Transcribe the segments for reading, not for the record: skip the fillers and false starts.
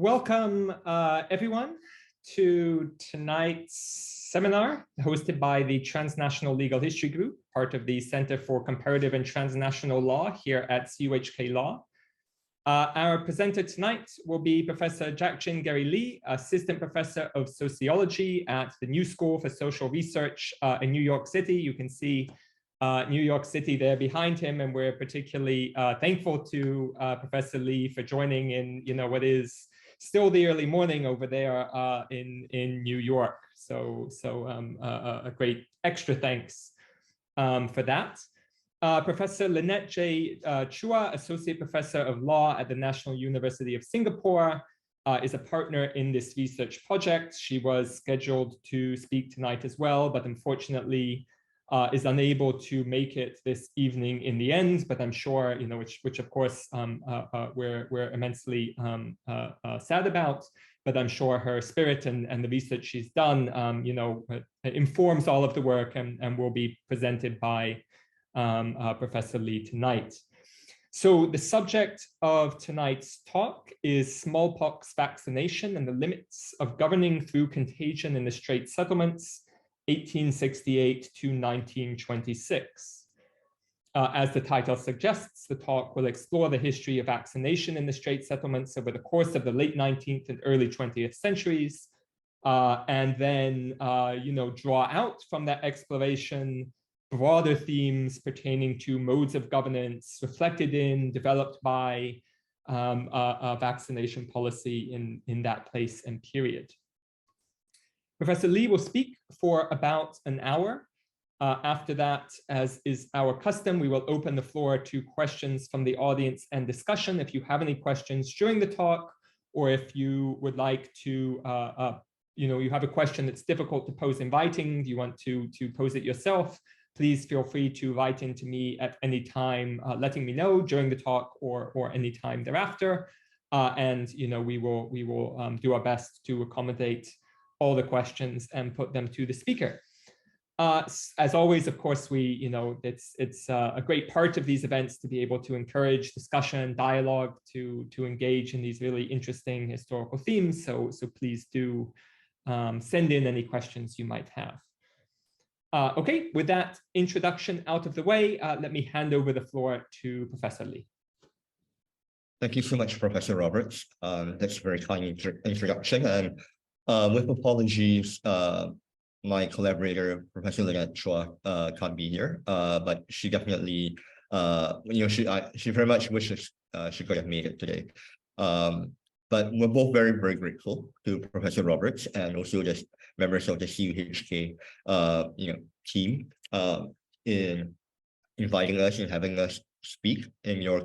Welcome, everyone, to tonight's seminar hosted by the Transnational Legal History Group, part of the Center for Comparative and Transnational Law here at CUHK LAW. Our presenter tonight will be Professor Jack-Chin Gary Lee, Assistant Professor of Sociology at the New School for Social Research in New York City. You can see New York City there behind him, and we're particularly thankful to Professor Lee for joining in, what is still the early morning over there in New York. So a great extra thanks for that. Professor Lynette J. Chua, Associate Professor of Law at the National University of Singapore, is a partner in this research project. She was scheduled to speak tonight as well, but unfortunately is unable to make it this evening in the end. But I'm sure, which of course we're immensely sad about. But I'm sure her spirit and the research she's done, informs all of the work and will be presented by Professor Lee tonight. So the subject of tonight's talk is smallpox vaccination and the limits of governing through contagion in the Straits Settlements, 1868 to 1926. As the title suggests, the talk will explore the history of vaccination in the Straits Settlements over the course of the late 19th and early 20th centuries, and then draw out from that exploration broader themes pertaining to modes of governance reflected in, developed by vaccination policy in that place and period. Professor Lee will speak for about an hour. After that, as is our custom, we will open the floor to questions from the audience and discussion. If you have any questions during the talk, or if you would like to, you have a question that's difficult to pose in writing, you want to pose it yourself, please feel free to write into me at any time, letting me know during the talk or any time thereafter. And we will do our best to accommodate all the questions and put them to the speaker. As always, of course, it's a great part of these events to be able to encourage discussion, dialogue, to engage in these really interesting historical themes. So please do send in any questions you might have. Okay, with that introduction out of the way, let me hand over the floor to Professor Lee. Thank you so much, Professor Roberts. That's a very kind introduction. And with apologies, my collaborator, Professor Lynette Chua, can't be here, but she definitely, she very much wishes she could have made it today. But we're both very, very grateful to Professor Roberts and also the members of the CUHK, team in inviting us and having us speak in your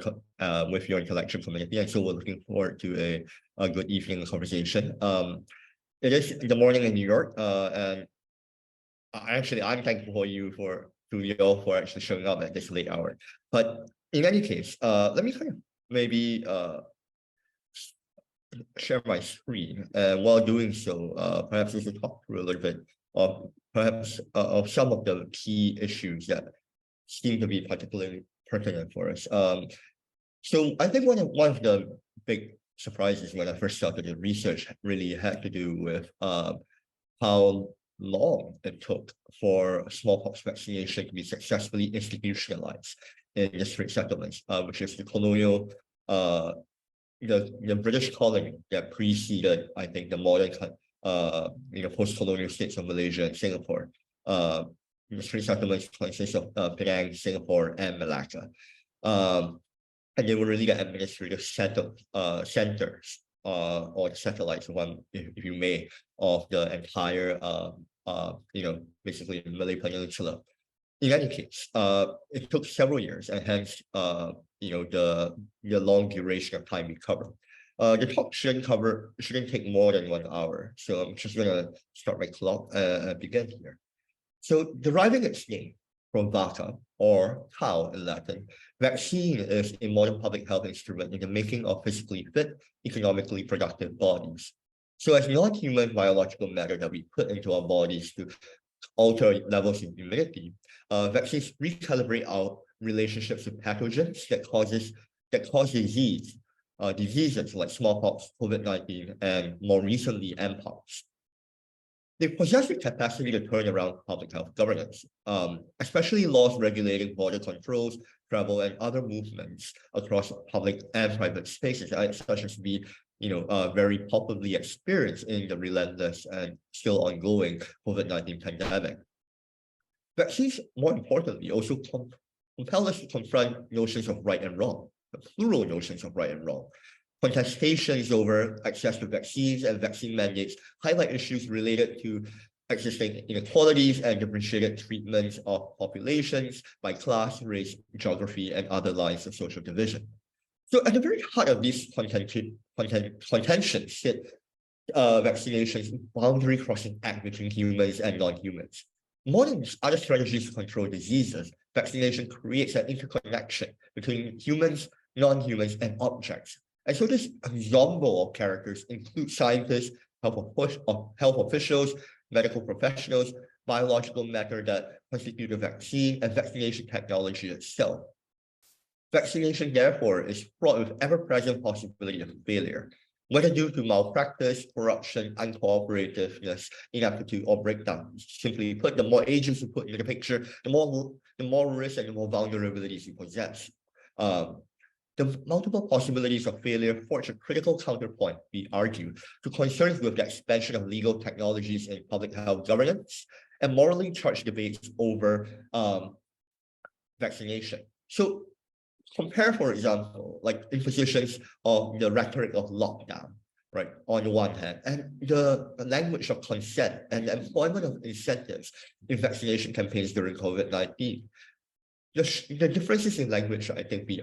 with your intellectual community. And so we're looking forward to a good evening conversation. It is the morning in New York, and actually I'm thankful to you all for actually showing up at this late hour. But in any case, let me kind of maybe share my screen, and while doing so, perhaps we should talk through a little bit of of some of the key issues that seem to be particularly pertinent for us. So I think one of the big surprises when I first started the research really had to do with how long it took for smallpox vaccination to be successfully institutionalized in the Straits Settlements, which is the colonial, the British colony that preceded, I think, the modern, post-colonial states of Malaysia and Singapore. The Straits Settlements consist of Penang, Singapore, and Malacca. And they were really the administrative centers or the satellites, if you may, of the entire, basically Malay Peninsula. In any case, it took several years, and hence, the long duration of time we cover. The talk shouldn't take more than 1 hour, so I'm just gonna start my clock and begin here. So, deriving its name from vacca, or cow in Latin, vaccine is a modern public health instrument in the making of physically fit, economically productive bodies. So as non-human biological matter that we put into our bodies to alter levels of immunity, vaccines recalibrate our relationships with pathogens that cause disease diseases like smallpox, COVID-19, and more recently, Mpox. They possess the capacity to turn around public health governance, especially laws regulating border controls, travel, and other movements across public and private spaces, such as we very palpably experienced in the relentless and still ongoing COVID-19 pandemic. Vaccines, more importantly, also compel us to confront notions of right and wrong, the plural notions of right and wrong. Contestations over access to vaccines and vaccine mandates highlight issues related to existing inequalities and differentiated treatments of populations by class, race, geography, and other lines of social division. So at the very heart of these contentions sit vaccination's boundary-crossing act between humans and non-humans. More than other strategies to control diseases, vaccination creates an interconnection between humans, non-humans, and objects. And so this ensemble of characters includes scientists, health officials, medical professionals, biological matter that constitute the vaccine, and vaccination technology itself. Vaccination, therefore, is fraught with ever-present possibility of failure, whether due to malpractice, corruption, uncooperativeness, inaptitude, or breakdown. Simply put, the more agents you put into the picture, the more risk and the more vulnerabilities you possess. The multiple possibilities of failure forge a critical counterpoint, we argue, to concerns with the expansion of legal technologies in public health governance and morally charged debates over vaccination. So compare, for example, like impositions of the rhetoric of lockdown, right, on the one hand, and the language of consent and the employment of incentives in vaccination campaigns during COVID-19. The differences in language, I think we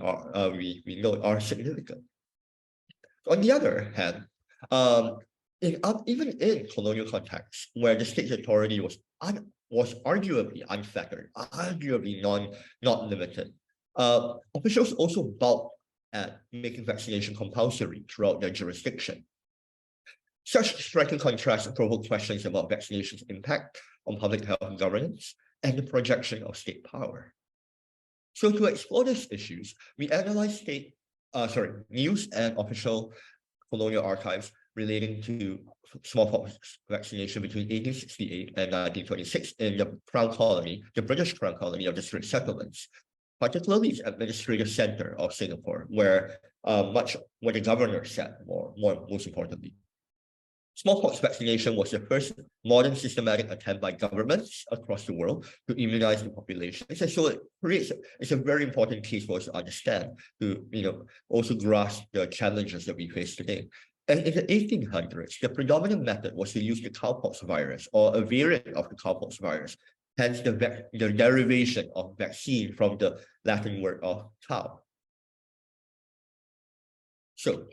know are significant. On the other hand, even in colonial contexts, where the state's authority was arguably unfettered, arguably not limited, officials also balked at making vaccination compulsory throughout their jurisdiction. Such striking contrasts provoke questions about vaccination's impact on public health governance and the projection of state power. So to explore these issues, we analyze news and official colonial archives relating to smallpox vaccination between 1868 and 1926 in the British Crown Colony of the Straits Settlements, particularly its administrative center of Singapore, where the governor sat, most importantly. Smallpox vaccination was the first modern systematic attempt by governments across the world to immunize the population. And so it's a very important case for us to understand, to also grasp the challenges that we face today. And in the 1800s, the predominant method was to use the cowpox virus or a variant of the cowpox virus, hence the derivation of vaccine from the Latin word of cow. So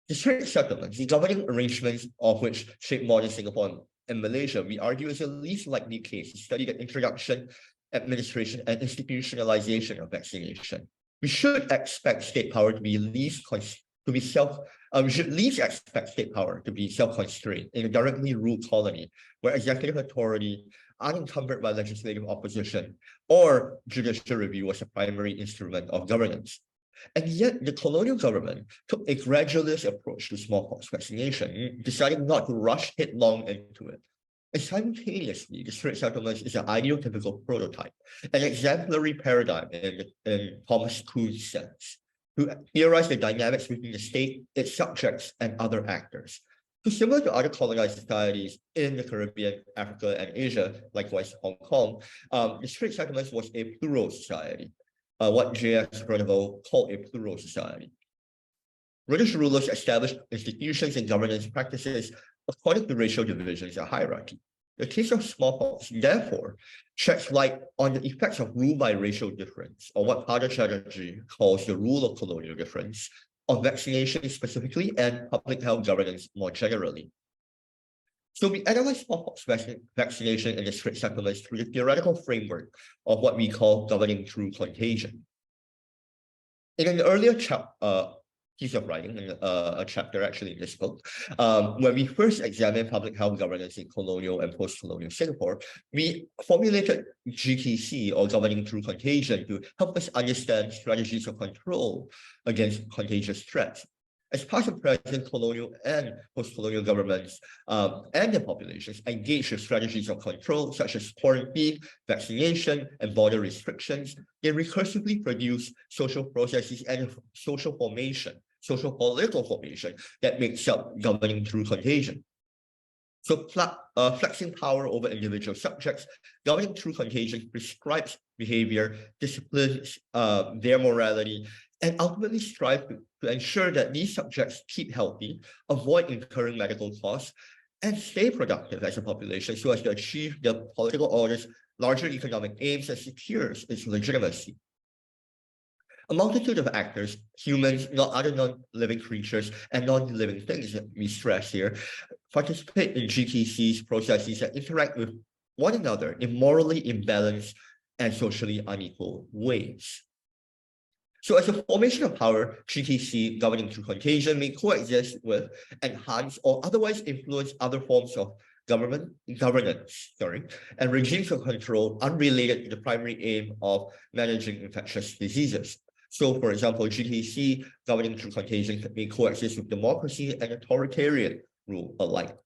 the Straits Settlements, the governing arrangements of which shape modern Singapore and Malaysia, we argue is the least likely case to study the introduction, administration, and institutionalization of vaccination. We should expect state power to be self-constrained in a directly ruled colony, where executive authority, unencumbered by legislative opposition or judicial review, was a primary instrument of governance. And yet, the colonial government took a gradualist approach to smallpox vaccination, deciding not to rush headlong into it. And simultaneously, the Straits Settlements is an ideotypical prototype, an exemplary paradigm in Thomas Kuhn's sense, who theorized the dynamics between the state, its subjects, and other actors. So similar to other colonized societies in the Caribbean, Africa, and Asia, likewise Hong Kong, the Straits Settlements was a plural society. What J.S. Bernabeu called a plural society. British rulers established institutions and governance practices according to racial divisions and hierarchy. The case of smallpox, therefore, sheds light on the effects of rule by racial difference, or what Father Chatterjee calls the rule of colonial difference, of vaccination specifically and public health governance more generally. So we analyze smallpox vaccination in the Straits Settlements through the theoretical framework of what we call governing through contagion. In an earlier piece of writing, a chapter actually in this book, when we first examined public health governance in colonial and post-colonial Singapore, we formulated GTC, or governing through contagion, to help us understand strategies of control against contagious threats, as past and present colonial and post-colonial governments and their populations engage with strategies of control such as quarantine, vaccination, and border restrictions, they recursively produce social processes and social political formation that makes up governing through contagion. So flexing power over individual subjects, governing through contagion prescribes behavior, disciplines their morality, and ultimately strive to ensure that these subjects keep healthy, avoid incurring medical costs, and stay productive as a population so as to achieve the political order's larger economic aims and secures its legitimacy. A multitude of actors, humans, not other non-living creatures, and non-living things that we stress here, participate in GTC's processes that interact with one another in morally imbalanced and socially unequal ways. So as a formation of power, GTC, governing through contagion, may coexist with, enhance, or otherwise influence other forms of governance, and regimes of control unrelated to the primary aim of managing infectious diseases. So, for example, GTC, governing through contagion, may coexist with democracy and authoritarian rule alike.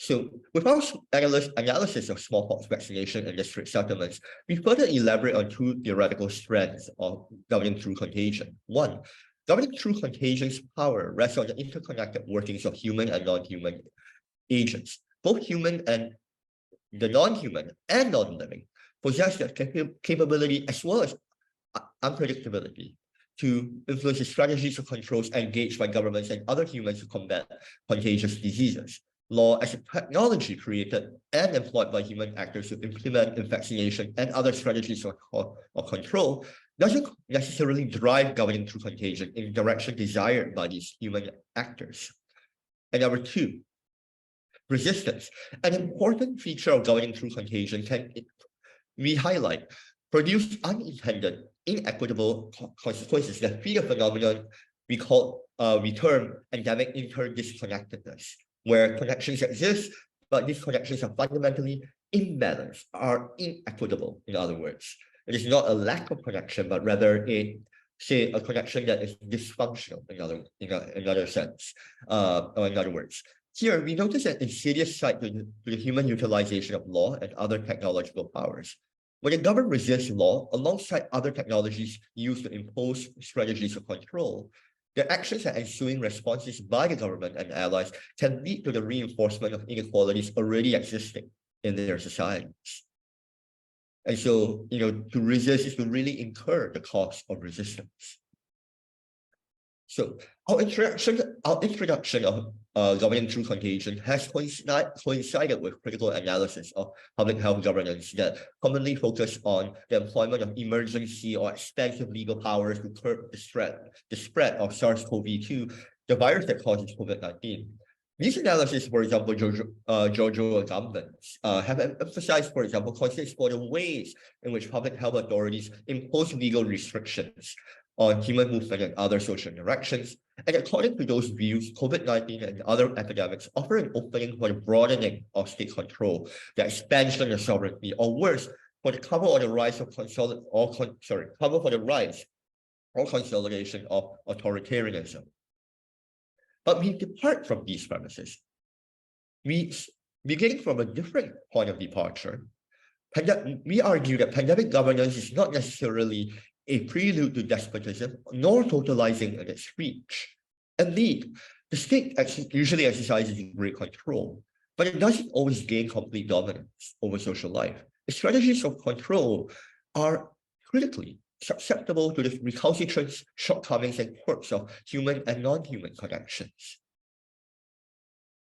So, with our analysis of smallpox vaccination in the Straits Settlements, we further elaborate on two theoretical strands of governing through contagion. One, governing through contagion's power rests on the interconnected workings of human and non-human agents. Both human and the non-human and non-living possess the capability as well as unpredictability to influence the strategies of controls engaged by governments and other humans to combat contagious diseases. Law as a technology created and employed by human actors to implement vaccination and other strategies of control doesn't necessarily drive governing through contagion in the direction desired by these human actors. And number two, resistance. An important feature of governing through contagion can, we highlight, produce unintended, inequitable consequences that feed a phenomenon we term endemic interdisconnectedness, where connections exist, but these connections are fundamentally imbalanced, are inequitable, in other words. It is not a lack of connection, but rather a connection that is dysfunctional, in another sense, or in other words. Here, we notice an insidious side to the human utilization of law and other technological powers. When a government resists law alongside other technologies used to impose strategies of control, the actions and ensuing responses by the government and allies can lead to the reinforcement of inequalities already existing in their societies. And so, to resist is to really incur the cost of resistance. So our introduction of governing through contagion has coincided with critical analysis of public health governance that commonly focus on the employment of emergency or expansive legal powers to curb the spread of SARS-CoV-2, the virus that causes COVID-19. These analyses, for example, Giorgio Agamben's, have emphasized, for example, concerns for the ways in which public health authorities impose legal restrictions on human movement and other social interactions. And according to those views, COVID-19 and other epidemics offer an opening for the broadening of state control, the expansion of sovereignty, or worse, for the cover or the rise of consolidation of authoritarianism. But we depart from these premises. Beginning from a different point of departure, we argue that pandemic governance is not necessarily a prelude to despotism, nor totalizing in its reach. Indeed, the state usually exercises great control, but it doesn't always gain complete dominance over social life. The strategies of control are critically susceptible to the recalcitrance, shortcomings, and quirks of human and non-human connections.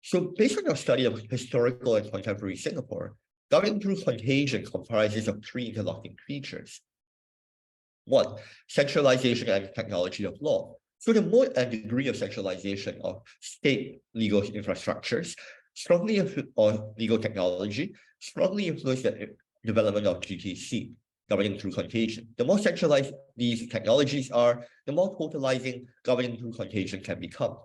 So based on our study of historical and contemporary Singapore, governing through contagion comprises of three interlocking features. One, centralization and technology of law. So the mode and degree of centralization of state legal infrastructures, or legal technology, strongly influence the development of GTC, governing through contagion. The more centralized these technologies are, the more totalizing governing through contagion can become.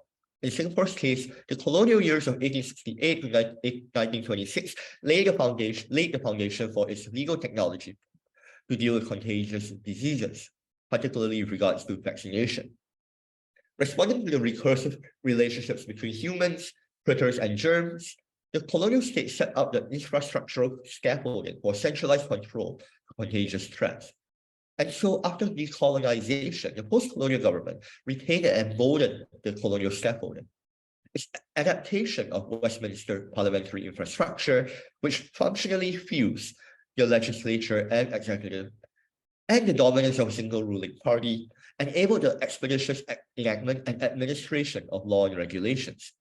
In Singapore's case, the colonial years of 1868 to 1926 laid the foundation for its legal technology to deal with contagious diseases. particularly with regards to vaccination. Responding to the recursive relationships between humans, critters, and germs, the colonial state set up the infrastructural scaffolding for centralized control of contagious threats. And so after decolonization, the post-colonial government retained and emboldened the colonial scaffolding. Its adaptation of Westminster parliamentary infrastructure, which functionally fused the legislature and executive, and the dominance of a single ruling party, enabled the expeditious enactment and administration of law and regulations.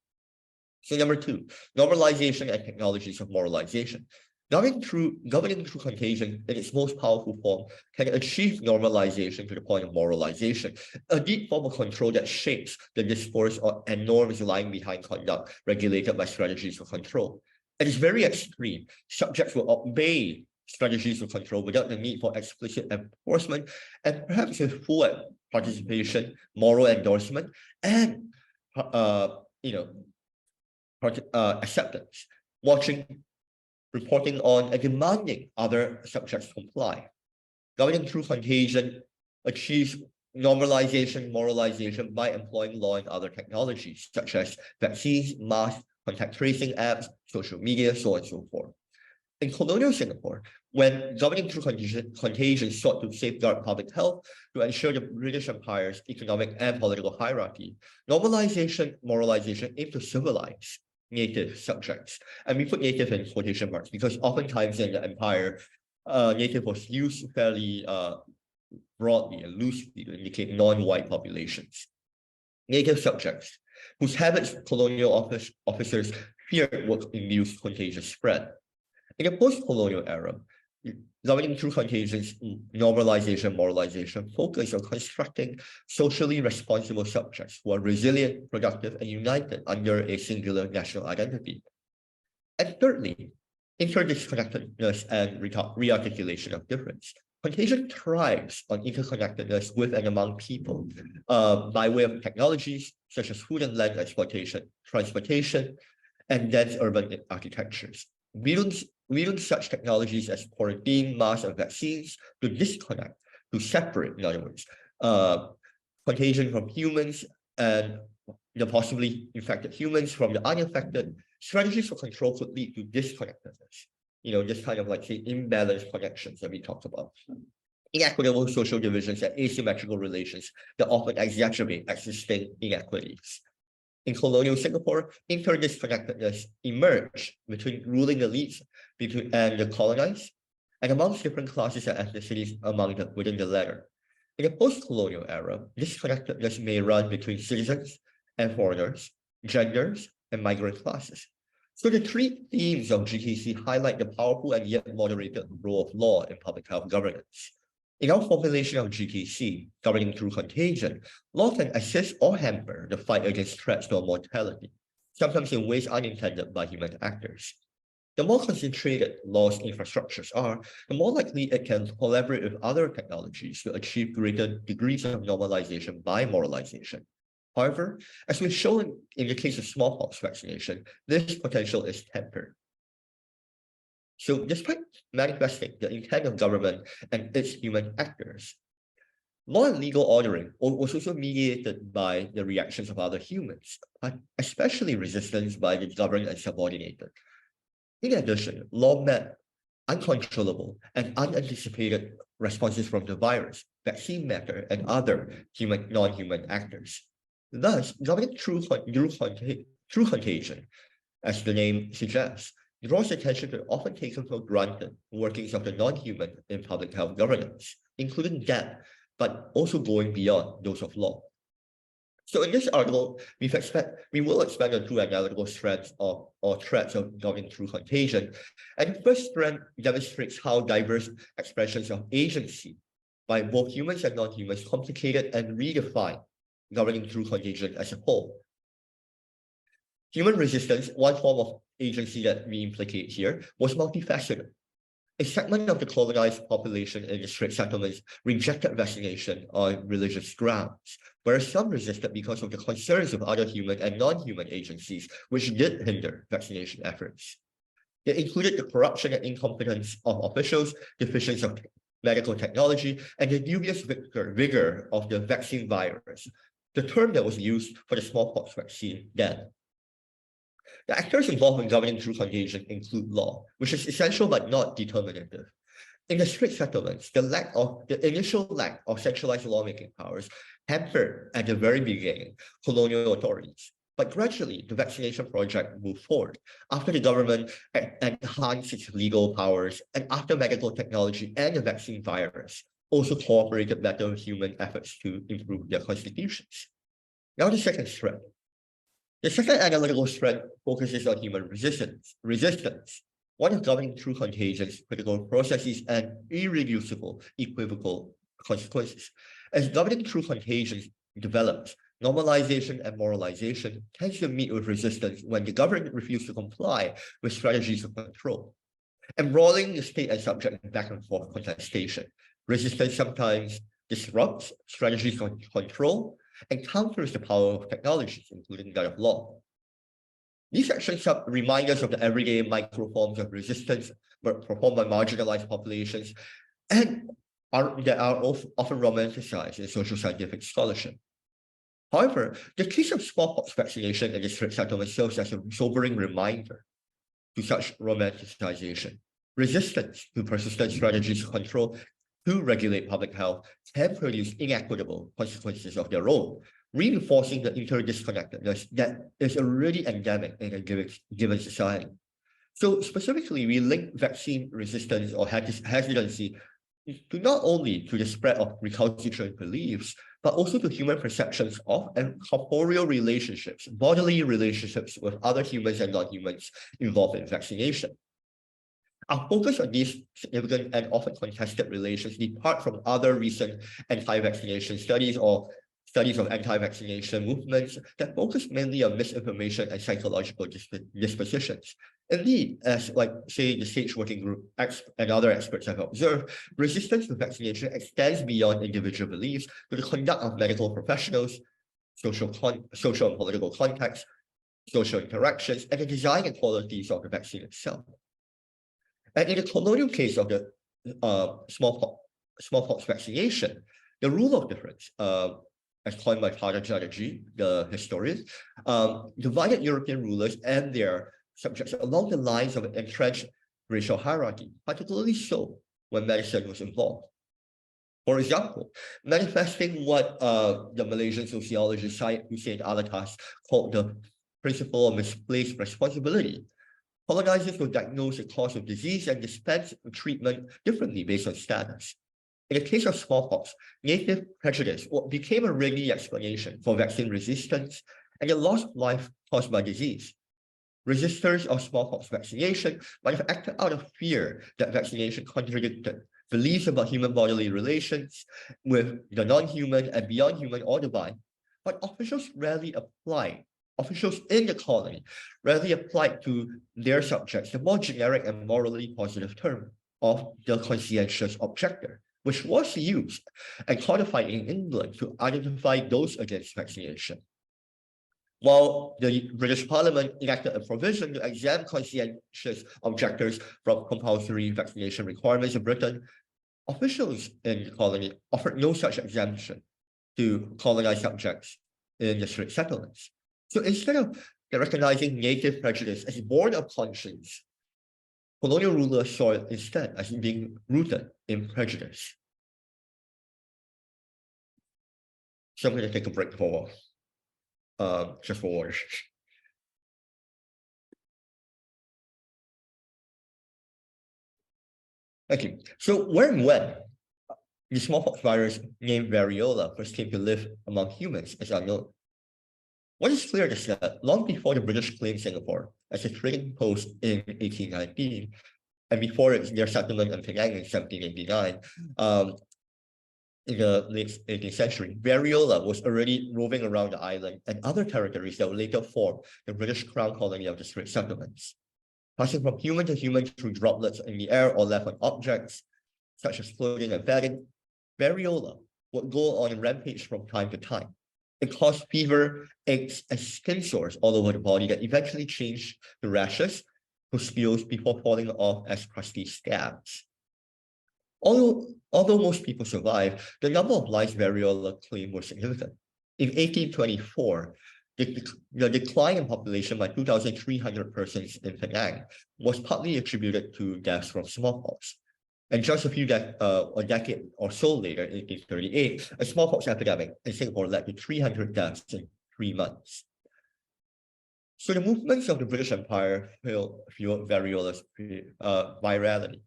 So number two, normalization and technologies of moralization. Governing through contagion in its most powerful form can achieve normalization to the point of moralization, a deep form of control that shapes the discourse and norms lying behind conduct regulated by strategies of control. It is very extreme. Subjects will obey strategies of control without the need for explicit enforcement, and perhaps with full participation, moral endorsement, and acceptance, reporting on and demanding other subjects comply. Governing through contagion achieves normalization, moralization by employing law and other technologies, such as vaccines, masks, contact tracing apps, social media, so on and so forth. In colonial Singapore, when governing through contagion sought to safeguard public health to ensure the British Empire's economic and political hierarchy, normalization, moralization aimed to civilize native subjects. And we put native in quotation marks because oftentimes in the empire, native was used fairly broadly and loosely to indicate non-white populations. Native subjects, whose habits colonial officers feared would induce contagious spread. In the post-colonial era, governing through contagions, normalization, moralization focus on constructing socially responsible subjects who are resilient, productive, and united under a singular national identity. And thirdly, interdisconnectedness and rearticulation of difference. Contagion thrives on interconnectedness with and among people by way of technologies such as food and land exploitation, transportation, and dense urban architectures. We use such technologies as quarantine, masks, and vaccines to disconnect, to separate, in other words, contagion from humans and the possibly infected humans from the uninfected. Strategies for control could lead to disconnectedness. This kind of like say imbalanced connections that we talked about. Inequitable social divisions and asymmetrical relations that often exacerbate existing inequities. In colonial Singapore, interdisconnectedness emerged between ruling elites and the colonized, and amongst different classes and ethnicities within the latter. In the post-colonial era, disconnectedness may run between citizens and foreigners, genders, and migrant classes. So the three themes of GTC highlight the powerful and yet moderated role of law in public health governance. In our formulation of GTC, governing through contagion, law can assist or hamper the fight against threats to mortality, sometimes in ways unintended by human actors. The more concentrated law's infrastructures are, the more likely it can collaborate with other technologies to achieve greater degrees of normalization by moralization. However, as we've shown in the case of smallpox vaccination, this potential is tempered. So despite manifesting the intent of government and its human actors, law and legal ordering was also mediated by the reactions of other humans, especially resistance by the governed and subordinated. In addition, law met uncontrollable and unanticipated responses from the virus, vaccine matter, and other non-human actors. Thus, governing through contagion, as the name suggests, draws attention to often taken for granted workings of the non-human in public health governance, including that, but also going beyond those of law. So in this article, we will expand on two analytical strands or threads of governing through contagion. And the first strand demonstrates how diverse expressions of agency by both humans and non-humans complicated and redefine governing through contagion as a whole. Human resistance, one form of agency that we implicate here, was multifaceted. A segment of the colonized population in the Straits Settlements rejected vaccination on religious grounds, whereas some resisted because of the concerns of other human and non-human agencies, which did hinder vaccination efforts. It included the corruption and incompetence of officials, deficiency medical technology, and the dubious vigor of the vaccine virus, the term that was used for the smallpox vaccine then. The actors involved in governing through contagion include law, which is essential but not determinative. In the Straits Settlements, the initial lack of centralized lawmaking powers hampered at the very beginning colonial authorities. But gradually, the vaccination project moved forward after the government enhanced its legal powers and after medical technology and the vaccine virus also cooperated better with human efforts to improve their constitutions. Now the second thread. The second analytical thread focuses on human resistance. One is governing through contagions, critical processes, and irreducible, equivocal consequences. As governing through contagions develops, normalization and moralization tends to meet with resistance when the government refuses to comply with strategies of control, embroiling the state and subject in back and forth contestation. Resistance sometimes disrupts strategies of control and counters the power of technologies, including that of law. These actions remind us of the everyday micro forms of resistance performed by marginalized populations and that are often romanticized in social scientific scholarship. However, the case of smallpox vaccination in the Straits Settlements serves as a sobering reminder to such romanticization. Resistance to persistent strategies of control to regulate public health can produce inequitable consequences of their own, reinforcing the interdisconnectedness that is already endemic in a given society. So specifically, we link vaccine resistance or hesitancy to not only to the spread of recalcitrant beliefs, but also to human perceptions of and corporeal relationships, bodily relationships with other humans and non-humans involved in vaccination. Our focus on these significant and often contested relations depart from other recent anti-vaccination studies or studies of anti-vaccination movements that focus mainly on misinformation and psychological dispositions. Indeed, as say the SAGE working group and other experts have observed, resistance to vaccination extends beyond individual beliefs to the conduct of medical professionals, social and political contexts, social interactions, and the design and qualities of the vaccine itself. And in the colonial case of the smallpox vaccination, the rule of difference, as coined by Father Chatterjee, the historian, divided European rulers and their subjects along the lines of an entrenched racial hierarchy, particularly so when medicine was involved. For example, manifesting what the Malaysian sociologist Syed Hussein Alatas called the principle of misplaced responsibility. Colonizers will diagnose the cause of disease and dispense treatment differently based on status. In the case of smallpox, native prejudice became a ready explanation for vaccine resistance and the loss of life caused by disease. Resistors of smallpox vaccination might have acted out of fear that vaccination contradicted beliefs about human bodily relations with the non-human and beyond human or divine, but officials in the colony rarely applied to their subjects the more generic and morally positive term of the conscientious objector, which was used and codified in England to identify those against vaccination. While the British Parliament enacted a provision to exempt conscientious objectors from compulsory vaccination requirements in Britain, officials in the colony offered no such exemption to colonized subjects in the Straits Settlements. So instead of recognizing native prejudice as born of conscience, colonial rulers saw it instead as being rooted in prejudice. So I'm going to take a break for just for water. Okay, so where and when the smallpox virus named variola first came to live among humans is unknown. What is clear is that long before the British claimed Singapore as a trading post in 1819, and before their settlement in Penang in 1789, in the late 18th century, variola was already roving around the island and other territories that would later form the British Crown colony of the Straits Settlements. Passing from human to human through droplets in the air or left on objects, such as clothing and bedding, variola would go on a rampage from time to time. It caused fever, aches, and skin sores all over the body that eventually changed to rashes, pustules before falling off as crusty scabs. Although most people survived, the number of lives variola claimed was significant. In 1824, the decline in population by 2,300 persons in Penang was partly attributed to deaths from smallpox. And just a decade or so later, in 1838, a smallpox epidemic in Singapore led to 300 deaths in 3 months. So the movements of the British Empire fueled variola's virality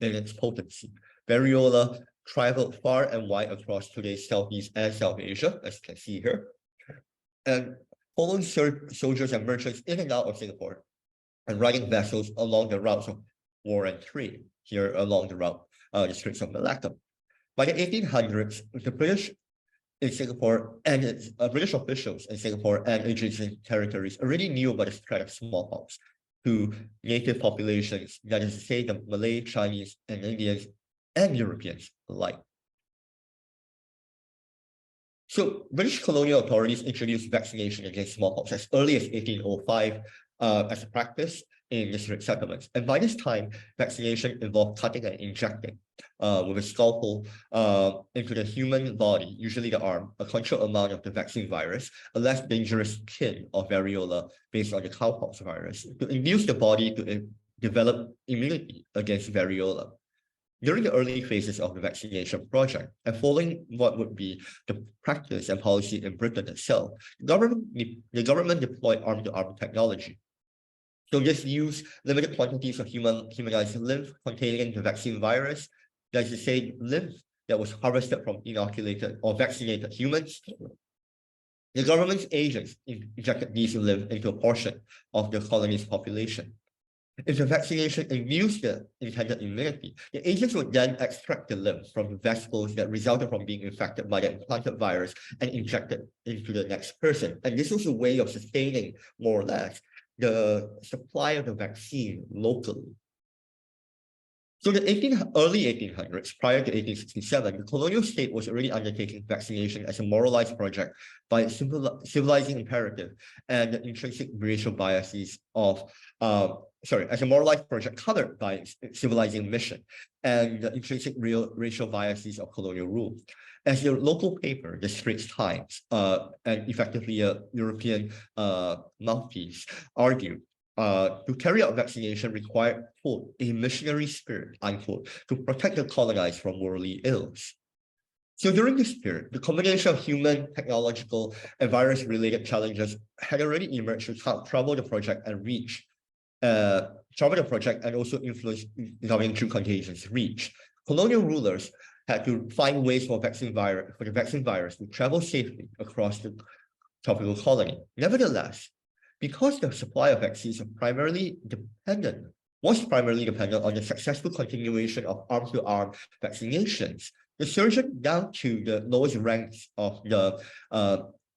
in its potency. Variola traveled far and wide across today's Southeast and South Asia, as you can see here, and following soldiers and merchants in and out of Singapore, and riding vessels along the routes of war and trade, here along the route, the Straits of Malacca. By the 1800s, the British in Singapore and British officials in Singapore and adjacent territories already knew about the threat of smallpox to native populations, that is to say, the Malay, Chinese, and Indians and Europeans alike. So British colonial authorities introduced vaccination against smallpox as early as 1805 as a practice in the Straits Settlements. And by this time, vaccination involved cutting and injecting with a scalpel into the human body, usually the arm, a controlled amount of the vaccine virus, a less dangerous kin of variola based on the cowpox virus, to induce the body to develop immunity against variola. During the early phases of the vaccination project, and following what would be the practice and policy in Britain itself, the government deployed arm-to-arm technology. So this used limited quantities of humanized lymph containing the vaccine virus, that is to say, lymph that was harvested from inoculated or vaccinated humans. The government's agents injected these lymph into a portion of the colony's population. If the vaccination induced the intended immunity, the agents would then extract the lymph from the vesicles that resulted from being infected by the implanted virus and inject it into the next person. And this was a way of sustaining, more or less, the supply of the vaccine locally. So the early 1800s, prior to 1867, the colonial state was already undertaking vaccination as a moralized project by its civilizing imperative and the intrinsic racial biases of, as a moralized project covered by its civilizing mission and the intrinsic racial biases of colonial rule. As the local paper, the Straits Times, and effectively a European mouthpiece, argued, to carry out vaccination required, quote, a missionary spirit, unquote, to protect the colonized from worldly ills. So during this period, the combination of human, technological, and virus-related challenges had already emerged to trouble the project and also influence governing through contagions reach. Colonial rulers had to find ways for the vaccine virus to travel safely across the tropical colony. Nevertheless, because the supply of vaccines was primarily dependent on the successful continuation of arm-to-arm vaccinations, the surgeon down to the lowest ranks of the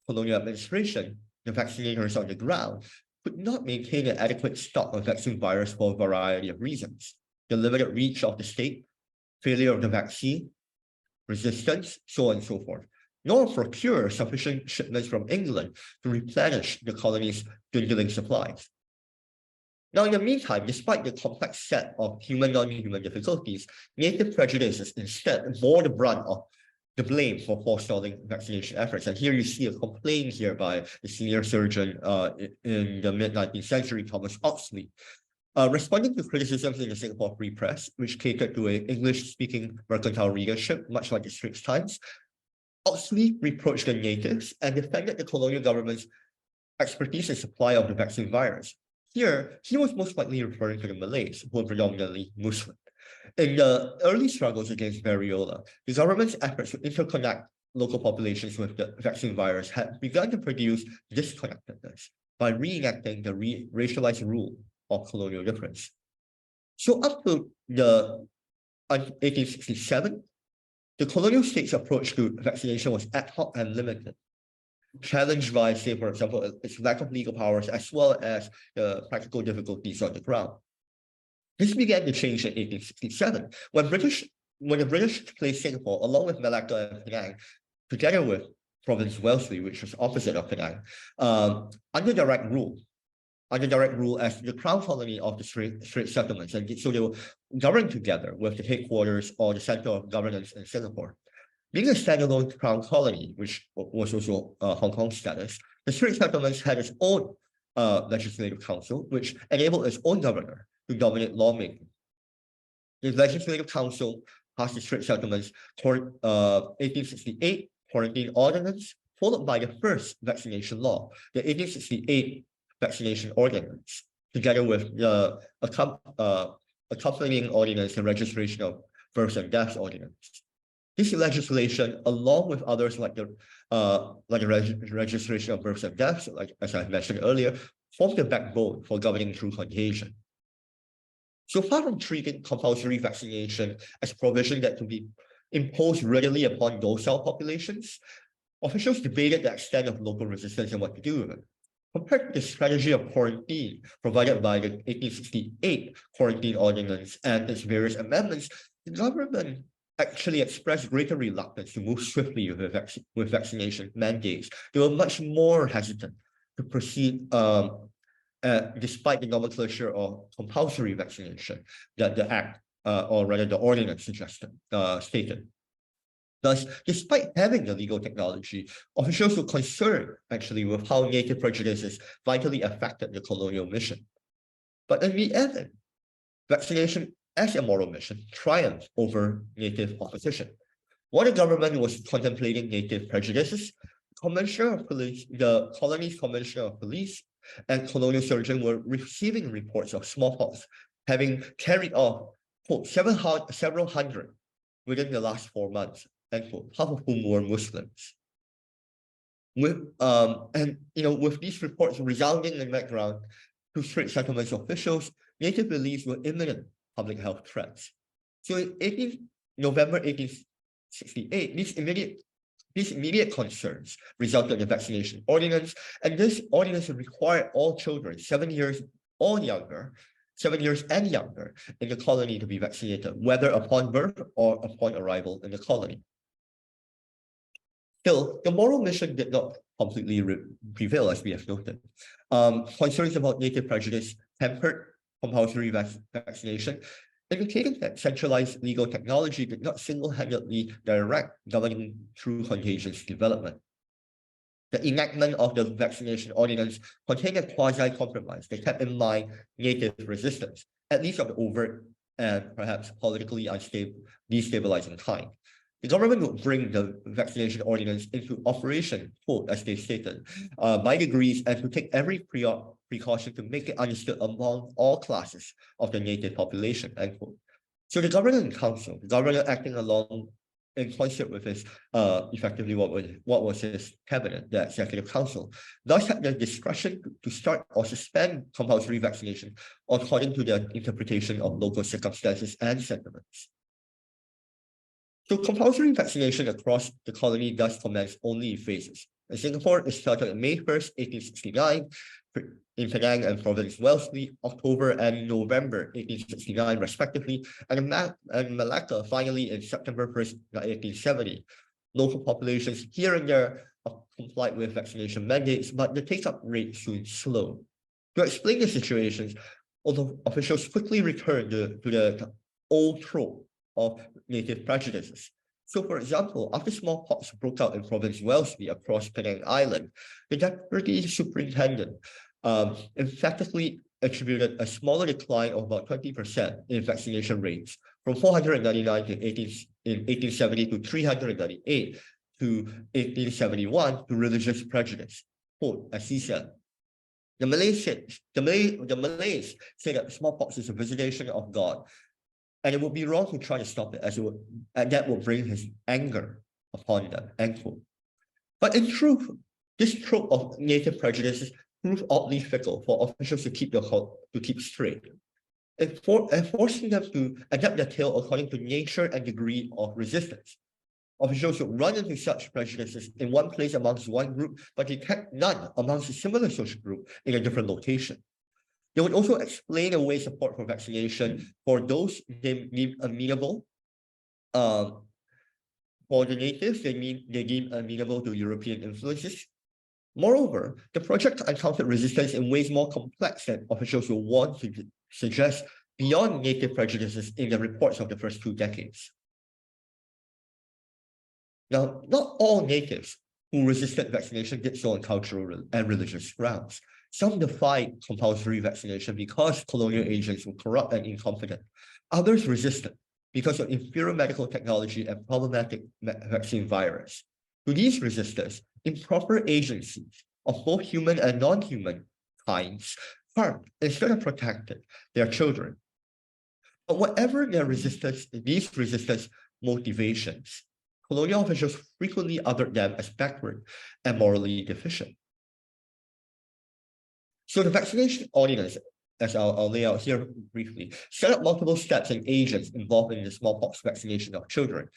colonial administration, the vaccinators on the ground, could not maintain an adequate stock of vaccine virus for a variety of reasons. The limited reach of the state, failure of the vaccine, resistance, so on and so forth, nor procure sufficient shipments from England to replenish the colony's dwindling supplies. Now, in the meantime, despite the complex set of human non-human difficulties, native prejudices instead bore the brunt of the blame for forestalling vaccination efforts. And here you see a complaint here by the senior surgeon in the mid-19th century, Thomas Oxley. Responding to criticisms in the Singapore Free Press, which catered to an English-speaking mercantile readership, much like the Straits Times, Oxley reproached the natives and defended the colonial government's expertise in supply of the vaccine virus. Here, he was most likely referring to the Malays, who were predominantly Muslim. In the early struggles against variola, the government's efforts to interconnect local populations with the vaccine virus had begun to produce disconnectedness by reenacting the racialized rule of colonial difference. So up to the 1867, the colonial state's approach to vaccination was ad hoc and limited, challenged by, say, for example, its lack of legal powers as well as the practical difficulties on the ground. This began to change in 1867 when the British placed Singapore along with Malacca and Penang, together with Province Wellesley, which was opposite of Penang, under direct rule under direct rule as the crown colony of the Straits Settlements, and so they will govern together with the headquarters or the center of governance in Singapore. Being a standalone crown colony, which was also Hong Kong status, the Straits Settlements had its own legislative council, which enabled its own governor to dominate lawmaking. The Legislative Council passed the Straits Settlements 1868 Quarantine Ordinance, followed by the first vaccination law, the 1868 Vaccination Ordinance, together with the accompanying ordinance and registration of births and deaths ordinance. This legislation, along with others like the registration of births and deaths, like as I mentioned earlier, formed the backbone for governing through contagion. So far from treating compulsory vaccination as a provision that can be imposed readily upon docile populations, officials debated the extent of local resistance and what to do with it. Compared to the strategy of quarantine provided by the 1868 Quarantine Ordinance and its various amendments, the government actually expressed greater reluctance to move swiftly with vaccination mandates. They were much more hesitant to proceed despite the nomenclature of compulsory vaccination that the Act, or rather the ordinance stated. Thus, despite having the legal technology, officials were concerned actually with how native prejudices vitally affected the colonial mission. But in the end, vaccination as a moral mission triumphed over native opposition. While the government was contemplating native prejudices, the colony's commissioner of police and colonial surgeon were receiving reports of smallpox, having carried off, quote, several hundred within the last 4 months, end quote, half of whom were Muslims. With these reports resounding in the background to Straits Settlements officials, native beliefs were imminent public health threats. So in November 1868, these immediate concerns resulted in the Vaccination Ordinance, and this ordinance required all children 7 years and younger in the colony to be vaccinated, whether upon birth or upon arrival in the colony. Still, the moral mission did not completely prevail, as we have noted. Concerns about native prejudice tempered compulsory vaccination, indicating that centralized legal technology did not single-handedly direct governing through contagion's development. The enactment of the Vaccination Ordinance contained a quasi-compromise that kept in mind native resistance, at least of the overt and perhaps politically destabilizing kind. The government would bring the Vaccination Ordinance into operation, quote, as they stated, by degrees, and to take every precaution to make it understood among all classes of the native population, end quote. So the Governor Council, the governor acting along in concert with his, effectively what was his cabinet, the Executive Council, thus had the discretion to start or suspend compulsory vaccination according to their interpretation of local circumstances and sentiments. So compulsory vaccination across the colony thus commenced only in phases. In Singapore, it started on May 1st, 1869, in Penang and Province Wellesley, October and November 1869, respectively, and Malacca finally in September 1st, 1870. Local populations here and there complied with vaccination mandates, but the take-up rate soon slowed. To explain the situations, although officials quickly returned to the old trope of native prejudices. So, for example, after smallpox broke out in Province Wellesley across Penang Island, the deputy superintendent emphatically attributed a smaller decline of about 20% in vaccination rates from 499 in 1870 to 398 to 1871 to religious prejudice. Quote, as he said, the Malays say that smallpox is a visitation of God, and it would be wrong to try to stop it, and that will bring his anger upon them, end quote. But in truth, this trope of native prejudices proved oddly fickle for officials to keep straight, and forcing them to adapt their tale according to nature and degree of resistance. Officials would run into such prejudices in one place amongst one group, but detect none amongst a similar social group in a different location. They would also explain away support for vaccination for those they deem amenable. For the natives, they deem amenable to European influences. Moreover, the project encountered resistance in ways more complex than officials will want to suggest beyond native prejudices in the reports of the first 2 decades. Now, not all natives who resisted vaccination did so on cultural and religious grounds. Some defied compulsory vaccination because colonial agents were corrupt and incompetent. Others resisted because of inferior medical technology and problematic vaccine virus. To these resistors, improper agencies of both human and non-human kinds harmed instead of protected their children. But whatever their these resistors' motivations, colonial officials frequently othered them as backward and morally deficient. So the Vaccination Ordinance, as I'll lay out here briefly, set up multiple steps and agents involved in the smallpox vaccination of children.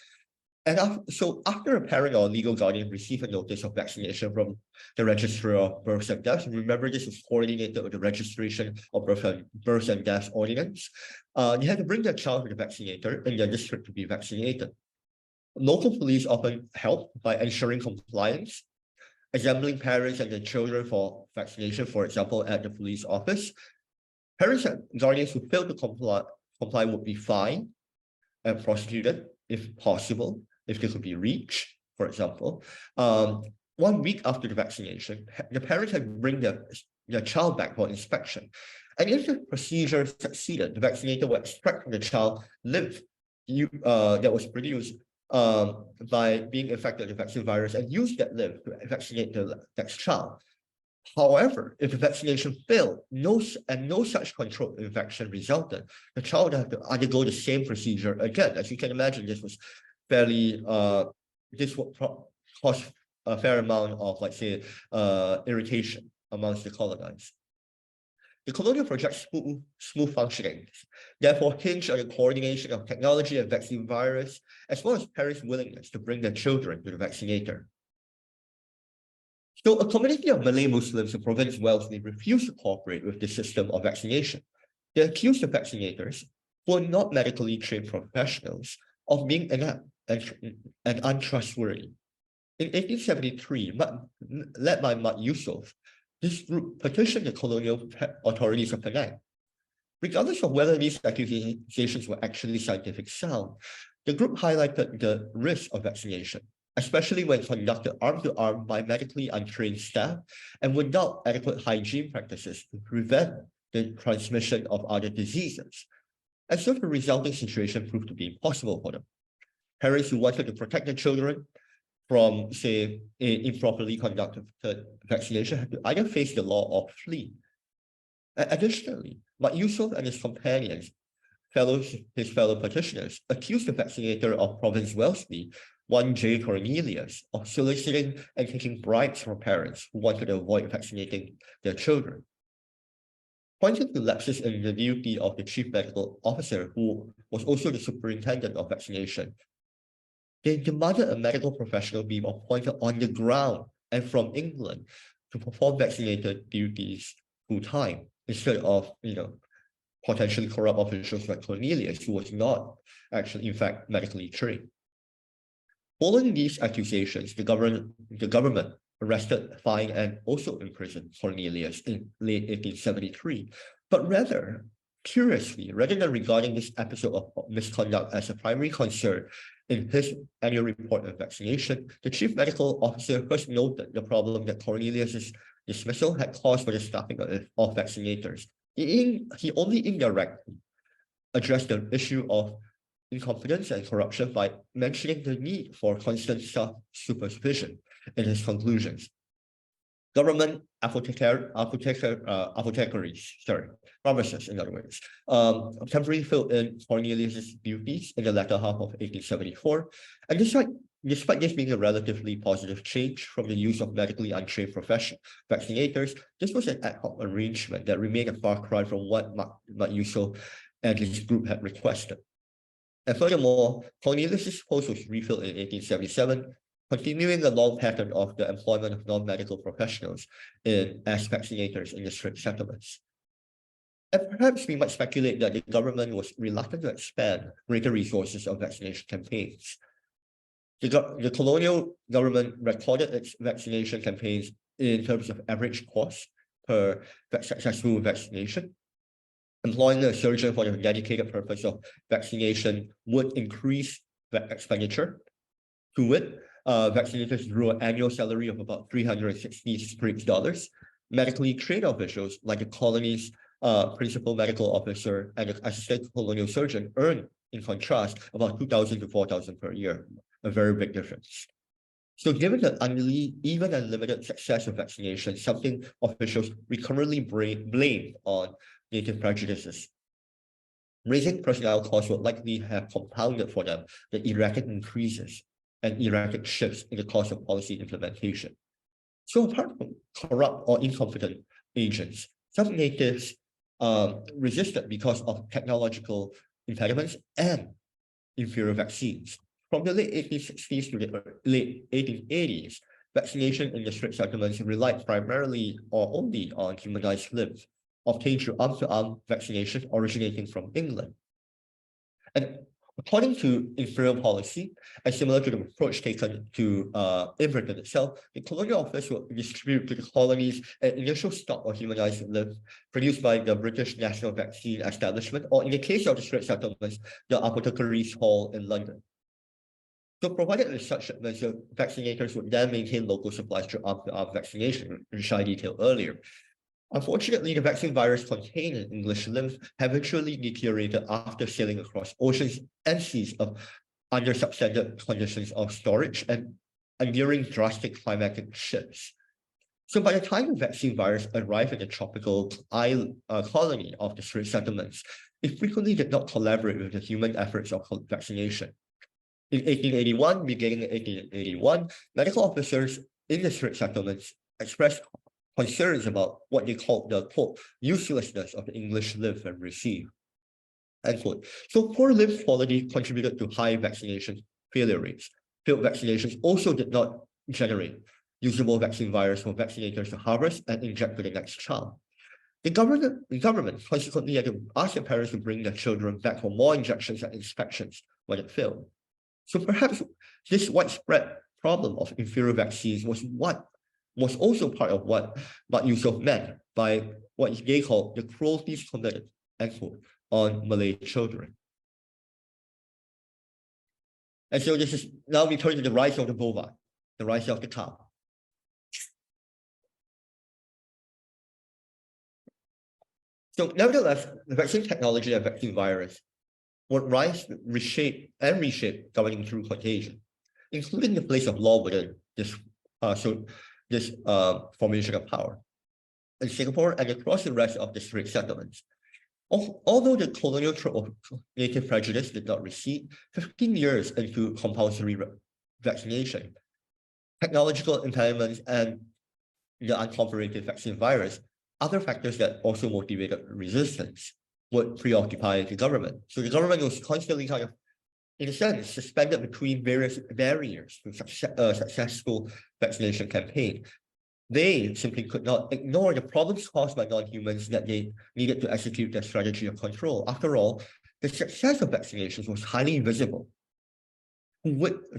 And so after a parent or legal guardian receive a notice of vaccination from the Registrar of Births and Deaths, remember this is coordinated with the Registration of Births and Deaths Ordinance, you have to bring their child to the vaccinator in their district to be vaccinated. Local police often help by ensuring compliance, assembling parents and their children for vaccination, for example, at the police office. Parents and guardians who fail to comply would be fined and prosecuted if possible, if they could be reached, for example. 1 week after the vaccination, the parents had bring their child back for inspection. And if the procedure succeeded, the vaccinator would extract from the child lymph that was produced by being infected with the vaccine virus and use that lymph to vaccinate the next child. However, if the vaccination failed, no such controlled infection resulted, the child would have to undergo the same procedure again. As you can imagine, this was fairly, this would cause a fair amount of, let's say, irritation amongst the colonized. The colonial project's smooth functioning therefore hinge on the coordination of technology and vaccine virus, as well as parents' willingness to bring their children to the vaccinator. So a community of Malay Muslims in Province Wellesley refused to cooperate with the system of vaccination. They accused the vaccinators, who are not medically trained professionals, of being inept and untrustworthy. In 1873, led by Mat Yusof, this group petitioned the colonial authorities of Penang. Regardless of whether these accusations were actually scientific sound, the group highlighted the risk of vaccination, especially when conducted arm-to-arm by medically untrained staff and without adequate hygiene practices to prevent the transmission of other diseases. And so the resulting situation proved to be impossible for them. Parents who wanted to protect their children from, say, improperly conducted vaccination had to either face the law or flee. Additionally, Mat Yusof and his companions, his fellow petitioners, accused the vaccinator of Province Wellesley, 1J Cornelius, of soliciting and taking bribes from parents who wanted to avoid vaccinating their children. Pointing to lapses in the duty of the chief medical officer, who was also the superintendent of vaccination, they demanded a medical professional be appointed on the ground and from England to perform vaccinated duties full-time, instead of, potentially corrupt officials like Cornelius, who was not actually, in fact, medically trained. Following these accusations, the government arrested, fined, and also imprisoned Cornelius in late 1873. But rather, curiously, rather than regarding this episode of misconduct as a primary concern in his annual report on vaccination, the chief medical officer first noted the problem that Cornelius's dismissal had caused for the staffing of vaccinators. He only indirectly addressed the issue of incompetence and corruption by mentioning the need for constant supervision in his conclusions. Government pharmacists, in other words, temporarily filled in Cornelius's duties in the latter half of 1874. And despite this being a relatively positive change from the use of medically untrained vaccinators, this was an ad hoc arrangement that remained a far cry from what Mat Yusof and his group had requested. And furthermore, Cornelius's post was refilled in 1877, continuing the long pattern of the employment of non-medical professionals as vaccinators in the Straits Settlements. And perhaps we might speculate that the government was reluctant to expand greater resources of vaccination campaigns. The colonial government recorded its vaccination campaigns in terms of average cost per successful vaccination. Employing a surgeon for the dedicated purpose of vaccination would increase the expenditure. To it, vaccinators drew an annual salary of about $360. Medically trained officials, like the colony's principal medical officer and the assistant colonial surgeon, earn, in contrast, about $2,000 to $4,000 per year, a very big difference. So given the even unlimited success of vaccination, something officials recurrently blame on native prejudices. Raising personnel costs would likely have compounded for them the erratic increases and erratic shifts in the cost of policy implementation. So apart from corrupt or incompetent agents, some natives resisted because of technological impediments and inferior vaccines. From the late 1860s to the late 1880s, vaccination in the Straits Settlements relied primarily or only on humanized lymph, obtained through arm-to-arm vaccination originating from England. And according to imperial policy, and similar to the approach taken to in Britain itself, the colonial office will distribute to the colonies an initial stock of humanized lymph produced by the British National Vaccine Establishment, or in the case of the Straits Settlements, the Apothecaries Hall in London. So provided with such shipments, vaccinators would then maintain local supplies through arm-to-arm vaccination, which I detailed earlier. Unfortunately, the vaccine virus contained in English lymph eventually deteriorated after sailing across oceans and seas under substandard conditions of storage and during drastic climatic shifts. So by the time the vaccine virus arrived in the tropical colony of the Straits Settlements, it frequently did not collaborate with the human efforts of vaccination. In 1881, beginning in 1881, medical officers in the Straits Settlements expressed concerns about what they called the, quote, uselessness of the English lymph and receive, end quote. So poor lymph quality contributed to high vaccination failure rates. Failed vaccinations also did not generate usable vaccine virus for vaccinators to harvest and inject to the next child. The government consequently had to ask the parents to bring their children back for more injections and inspections when it failed. So perhaps this widespread problem of inferior vaccines was also part of what Yusuf meant by what they call the cruelties committed, end quote, on Malay children. And so this is now we turn to the rise of the bovine, the rise of the cow. So nevertheless, the vaccine technology and vaccine virus would rise, reshape governing through contagion, including the place of law within this formation of power. In Singapore and across the rest of the Straits Settlements, although the colonial trope of native prejudice did not recede, 15 years into compulsory vaccination, technological impediments and the uncooperative vaccine virus, other factors that also motivated resistance would preoccupy the government. So the government was constantly kind of, in a sense, suspended between various barriers to successful vaccination campaign. They simply could not ignore the problems caused by non-humans that they needed to execute their strategy of control. After all, the success of vaccinations was highly visible to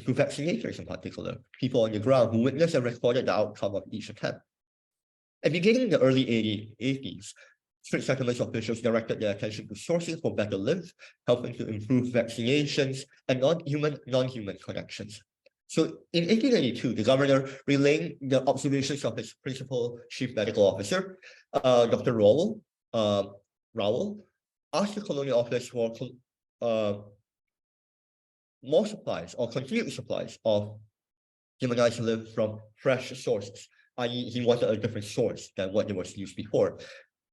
vaccinators in particular, people on the ground who witnessed and recorded the outcome of each attempt. And beginning in the early 80s, Straits Settlements officials directed their attention to sourcing for better lymph, helping to improve vaccinations and non-human connections. So in 1882, the governor, relaying the observations of his principal chief medical officer, Dr. Rowell, asked the colonial office for more supplies or continued supplies of humanized lymph from fresh sources, i.e. he wanted a different source than what was used before.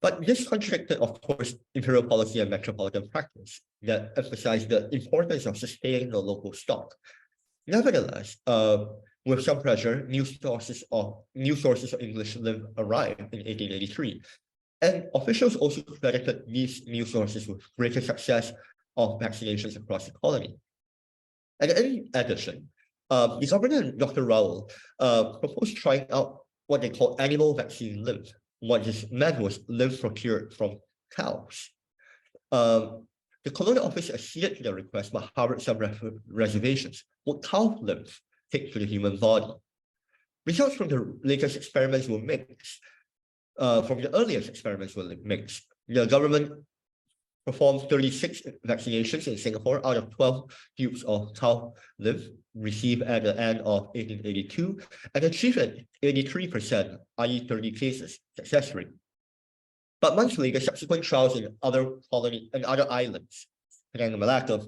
But this contradicted, of course, imperial policy and metropolitan practice that emphasized the importance of sustaining the local stock. Nevertheless, with some pressure, new sources of English lymph arrived in 1883. And officials also credited these new sources with greater success of vaccinations across the colony. And in addition, the governor, Dr. Rowell, proposed trying out what they call animal vaccine lymph. What this meant was lymph procured from cows. The colonial office acceded to the request but harbored some reservations. Would cow lymph take to the human body? Results from the latest experiments were mixed. From the earliest experiments were mixed. The government performed 36 vaccinations in Singapore out of 12 tubes of cow live received at the end of 1882 and achieved an 83%, i.e. 30 cases, success rate. But months later, subsequent trials in other islands, Penang and Malacca,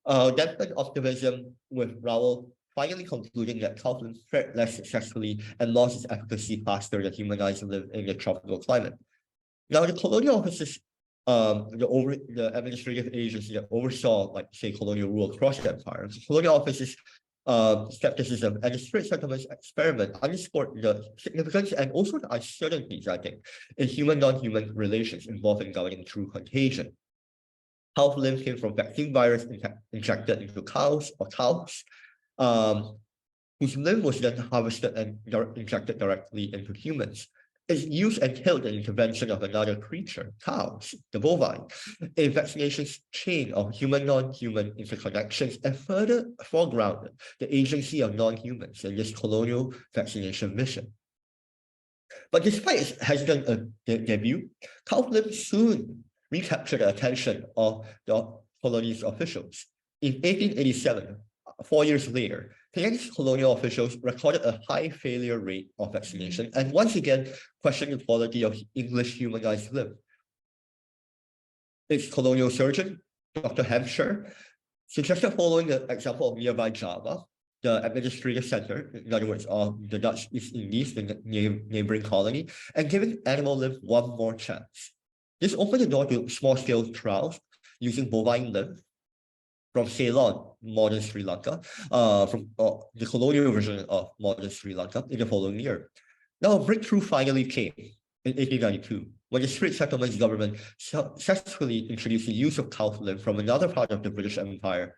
dampened optimism, with Raoul finally concluding that cow live fared less successfully and lost its efficacy faster than humanized live in the tropical climate. Now, the colonial officers, the administrative agency that oversaw, like, say, colonial rule across the empire, the colonial officers' skepticism and the Straits Settlements experiment underscored the significance and also the uncertainties, I think, in human-non-human relations involving governing through contagion. Cow lymph came from vaccine virus injected into cows, whose lymph was then harvested and injected directly into humans. Its use entailed the intervention of another creature, cows, the bovine, a vaccination chain of human-non-human interconnections, and further foregrounded the agency of non-humans in this colonial vaccination mission. But despite its hesitant debut, cow lymph soon recaptured the attention of the colony's officials. In 1887, 4 years later, Penang's colonial officials recorded a high failure rate of vaccination and once again questioned the quality of English humanized lymph. Its colonial surgeon, Dr. Hampshire, suggested following the example of nearby Java, the administrative center, in other words, of the Dutch East Indies, the neighboring colony, and giving animal lymph one more chance. This opened the door to small-scale trials using bovine lymph from Ceylon, modern Sri Lanka, from the colonial version of modern Sri Lanka in the following year. Now, a breakthrough finally came in 1892, when the Straits Settlements government successfully introduced the use of cow lymph from another part of the British Empire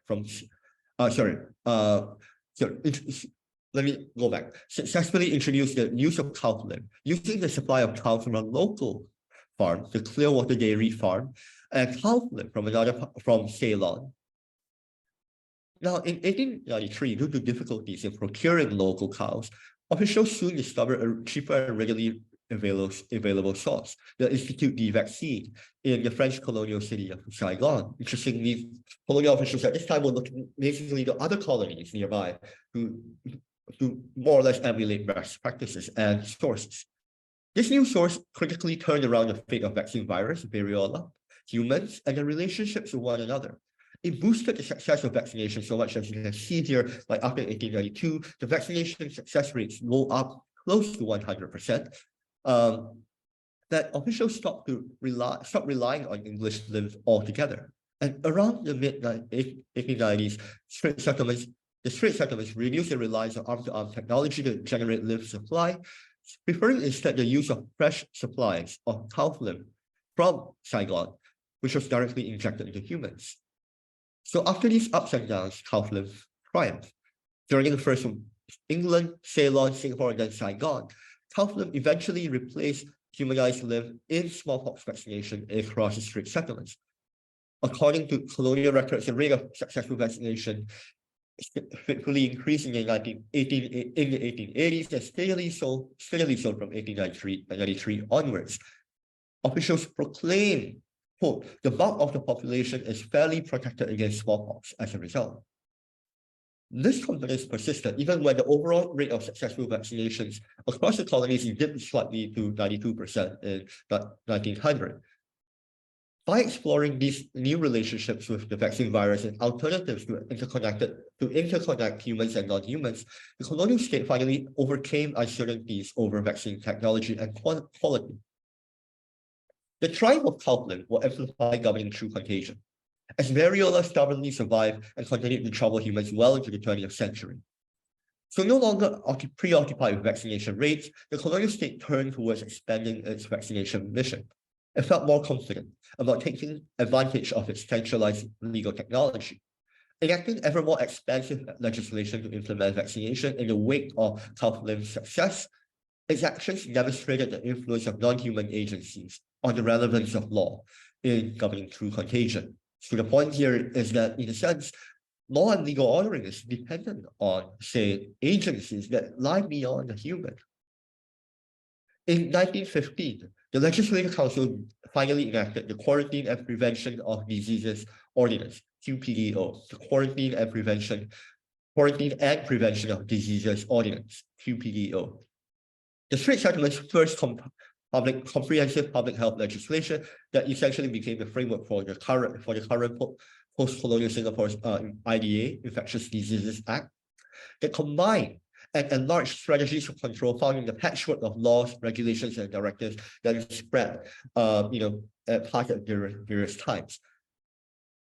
let me go back. Successfully introduced the use of cow lymph, using the supply of cows from a local farm, the Clearwater Dairy Farm, and cow lymph from Ceylon. Now, in 1893, due to difficulties in procuring local cows, officials soon discovered a cheaper and readily available source, the Institut de Vaccine, in the French colonial city of Saigon. Interestingly, colonial officials at this time were looking basically to other colonies nearby to more or less emulate best practices and sources. This new source critically turned around the fate of vaccine virus, variola, humans, and their relationships with one another. It boosted the success of vaccination so much, as you can see here, like after 1892, the vaccination success rates go up close to 100%. That officials stopped relying on English lymph altogether. And around the mid-1890s, the Straits Settlements reduced their reliance on arm-to-arm technology to generate lymph supply, preferring instead the use of fresh supplies of cow lymph from Saigon, which was directly injected into humans. So after these ups and downs, cow lymph triumphed. During the first from England, Ceylon, Singapore, and then Saigon, cow lymph eventually replaced humanized lymph in smallpox vaccination across the Straits Settlements. According to colonial records, the rate of successful vaccination fitfully increased in the 1880s and steadily so from 1893 onwards. Officials proclaimed, quote, the bulk of the population is fairly protected against smallpox as a result. This confidence persisted even when the overall rate of successful vaccinations across the colonies dipped slightly to 92% in 1900. By exploring these new relationships with the vaccine virus and alternatives to interconnect humans and non-humans, the colonial state finally overcame uncertainties over vaccine technology and quality. The triumph of cow lymph will amplify governing through contagion, as variola stubbornly survived and continued to trouble humans well into the 20th century. So no longer preoccupied with vaccination rates, the colonial state turned towards expanding its vaccination mission. It felt more confident about taking advantage of its centralized legal technology. Enacting ever more expansive legislation to implement vaccination in the wake of cow lymph's success, its actions demonstrated the influence of non-human agencies on the relevance of law in governing through contagion. So the point here is that, in a sense, law and legal ordering is dependent on, say, agencies that lie beyond the human. In 1915, the Legislative Council finally enacted the Quarantine and Prevention of Diseases Ordinance, QPDO, the Quarantine and Prevention of Diseases Ordinance, QPDO. The Straits Settlements' first comprehensive public health legislation that essentially became the framework for the current post-colonial Singapore's IDA, Infectious Diseases Act, that combined and enlarged strategies of control found in the patchwork of laws, regulations, and directives that is spread, at part at various times.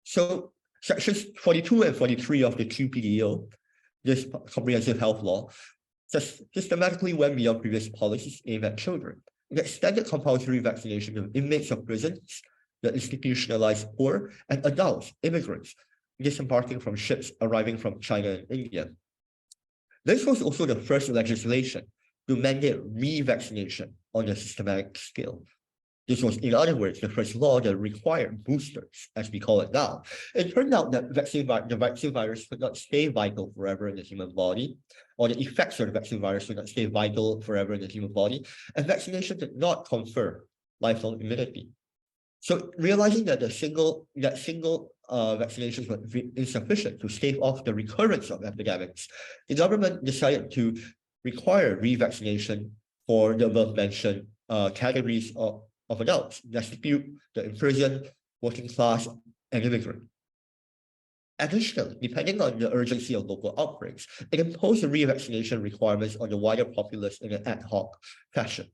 So sections 42 and 43 of the QPDO, this comprehensive health law, systematically went beyond previous policies aimed at children. It extended compulsory vaccination of inmates of prisons, the institutionalized poor, and adults, immigrants, disembarking from ships arriving from China and India. This was also the first legislation to mandate revaccination on a systematic scale. This was, in other words, the first law that required boosters, as we call it now. It turned out that the vaccine virus could not stay vital forever in the human body, or the effects of the vaccine virus could not stay vital forever in the human body, and vaccination did not confer lifelong immunity. So realizing that single vaccinations were insufficient to stave off the recurrence of epidemics, the government decided to require revaccination for the above-mentioned categories of adults: destitute, the imprisoned, working class, and immigrant. Additionally, depending on the urgency of local outbreaks, it imposed the revaccination requirements on the wider populace in an ad hoc fashion.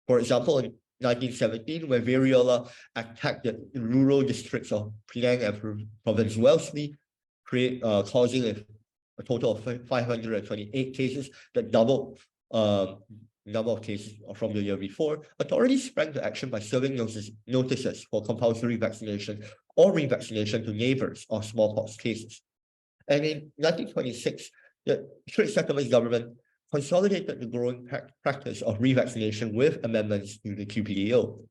For example, in 1917, when variola attacked the rural districts of Penang and Province Wellesley, causing a total of 528 cases, that doubled number of cases from the year before, authorities sprang to action by serving notices for compulsory vaccination or revaccination to neighbors of smallpox cases. And in 1926, the Straits Settlements government consolidated the growing practice of revaccination with amendments to the QPDO.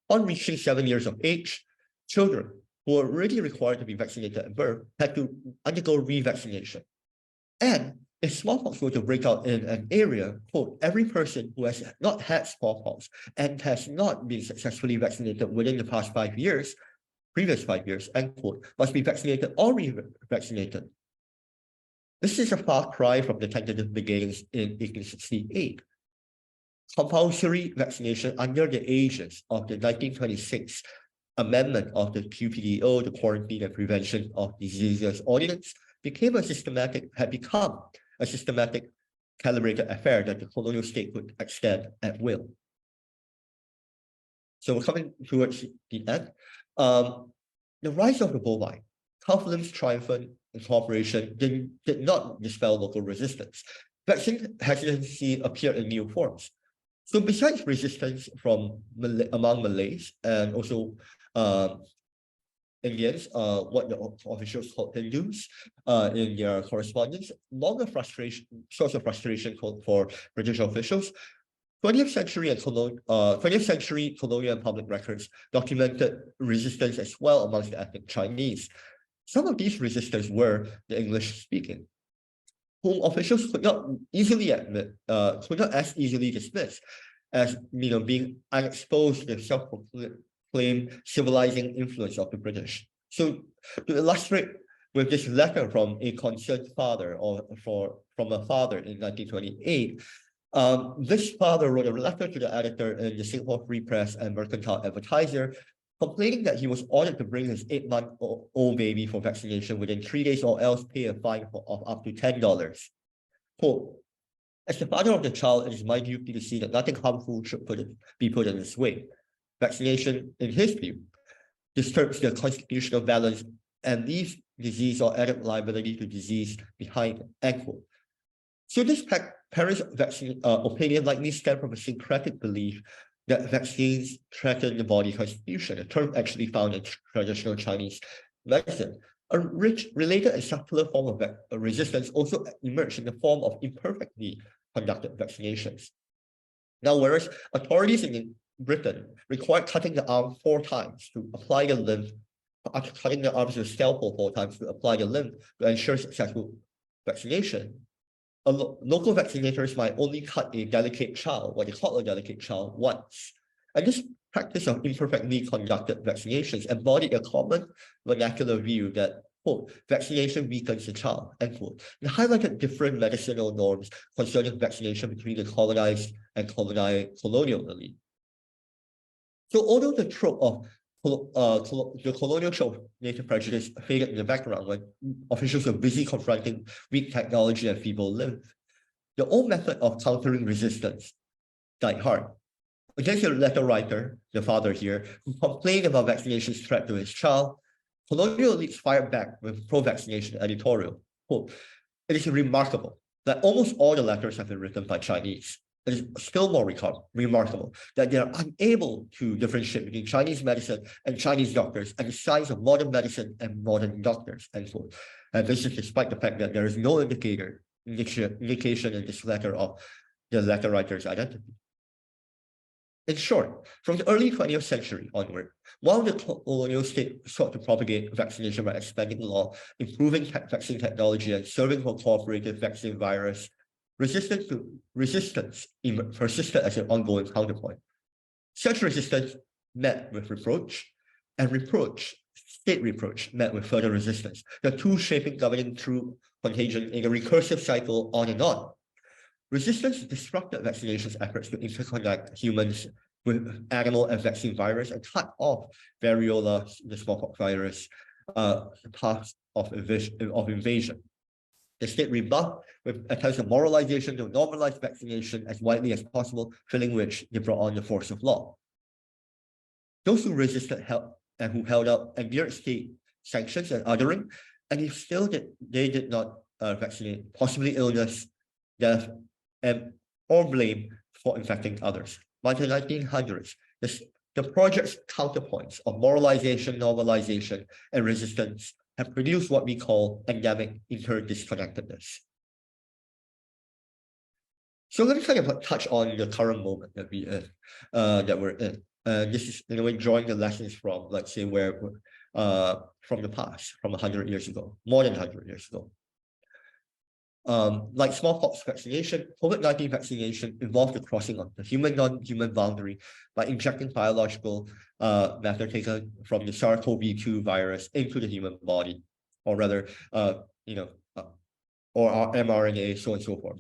Upon reaching 7 years of age, children who were already required to be vaccinated at birth had to undergo revaccination. And if smallpox were to break out in an area, quote, every person who has not had smallpox and has not been successfully vaccinated within the past 5 years, previous 5 years, end quote, must be vaccinated or revaccinated. This is a far cry from the tentative beginnings in 1868. Compulsory vaccination under the aegis of the 1926 amendment of the QPDO, the Quarantine and Prevention of Diseases Ordinance, became a systematic calibrated affair that the colonial state could extend at will. So we're coming towards the end. The rise of the bovine, Kaufman's triumphant incorporation did not dispel local resistance. Vaccine hesitancy appeared in new forms. So besides resistance from among Malays and also Indians, what the officials called Hindus in their correspondence, source of frustration for British officials, 20th century colonial and public records documented resistance as well amongst the ethnic Chinese. Some of these resistors were the English-speaking, whom officials could not as easily dismiss as being unexposed to the self-proclaimed civilizing influence of the British. So to illustrate with this letter from a concerned father from a father in 1928, this father wrote a letter to the editor in the Singapore Free Press and Mercantile Advertiser, complaining that he was ordered to bring his 8-month-old baby for vaccination within 3 days or else pay a fine of up to $10. Quote, as the father of the child, it is my duty to see that nothing harmful should be put in his way. Vaccination, in his view, disturbs the constitutional balance and leaves disease or added liability to disease behind, end quote. So this parents' opinion likely stemmed from a syncretic belief that vaccines threaten the body constitution, a term actually found in traditional Chinese medicine. A related and subtler form of resistance also emerged in the form of imperfectly conducted vaccinations. Now, whereas authorities in Britain required cutting the arm 4 times to apply the lymph after cutting the arms of a scalpel 4 times to apply the limb to ensure successful vaccination. Local vaccinators might only cut a delicate child, what they call a delicate child, once. And this practice of imperfectly conducted vaccinations embodied a common vernacular view that, quote, vaccination weakens the child, end quote, and highlighted different medicinal norms concerning vaccination between the colonized and colonial elite. So although the trope of the colonial trope of native prejudice faded in the background when officials were busy confronting weak technology and feeble limbs, the old method of countering resistance died hard. Against the letter writer, the father here, who complained about vaccination's threat to his child, colonial elites fired back with pro-vaccination editorial. Quote, it is remarkable that almost all the letters have been written by Chinese. It is still more remarkable that they are unable to differentiate between Chinese medicine and Chinese doctors and the science of modern medicine and modern doctors, end quote. And this is despite the fact that there is no indication in this letter of the letter writer's identity. In short, from the early 20th century onward, while the colonial state sought to propagate vaccination by expanding law, improving vaccine technology, and serving for cooperative vaccine virus, resistance persisted as an ongoing counterpoint. Such resistance met with reproach, and state reproach, met with further resistance, the two shaping governing through contagion in a recursive cycle on and on. Resistance disrupted vaccination's efforts to interconnect humans with animal and vaccine virus and cut off variola, the smallpox virus, path of invasion. The state rebuffed with attempts of moralization to normalize vaccination as widely as possible, filling which they brought on the force of law. Those who resisted and who held up endured state sanctions and othering, and they did not vaccinate, possibly illness, death, or blame for infecting others. By the 1900s, the project's counterpoints of moralization, normalization, and resistance have produced what we call endemic interdisconnectedness. So let me kind of touch on the current moment that we're in. This is in a way drawing the lessons from, let's say, from the past, from 100 years ago, more than 100 years ago. Like smallpox vaccination, COVID-19 vaccination involved the crossing of the human-non-human boundary by injecting biological matter taken from the SARS-CoV-2 virus into the human body, or rather, or our mRNA, so on and so forth.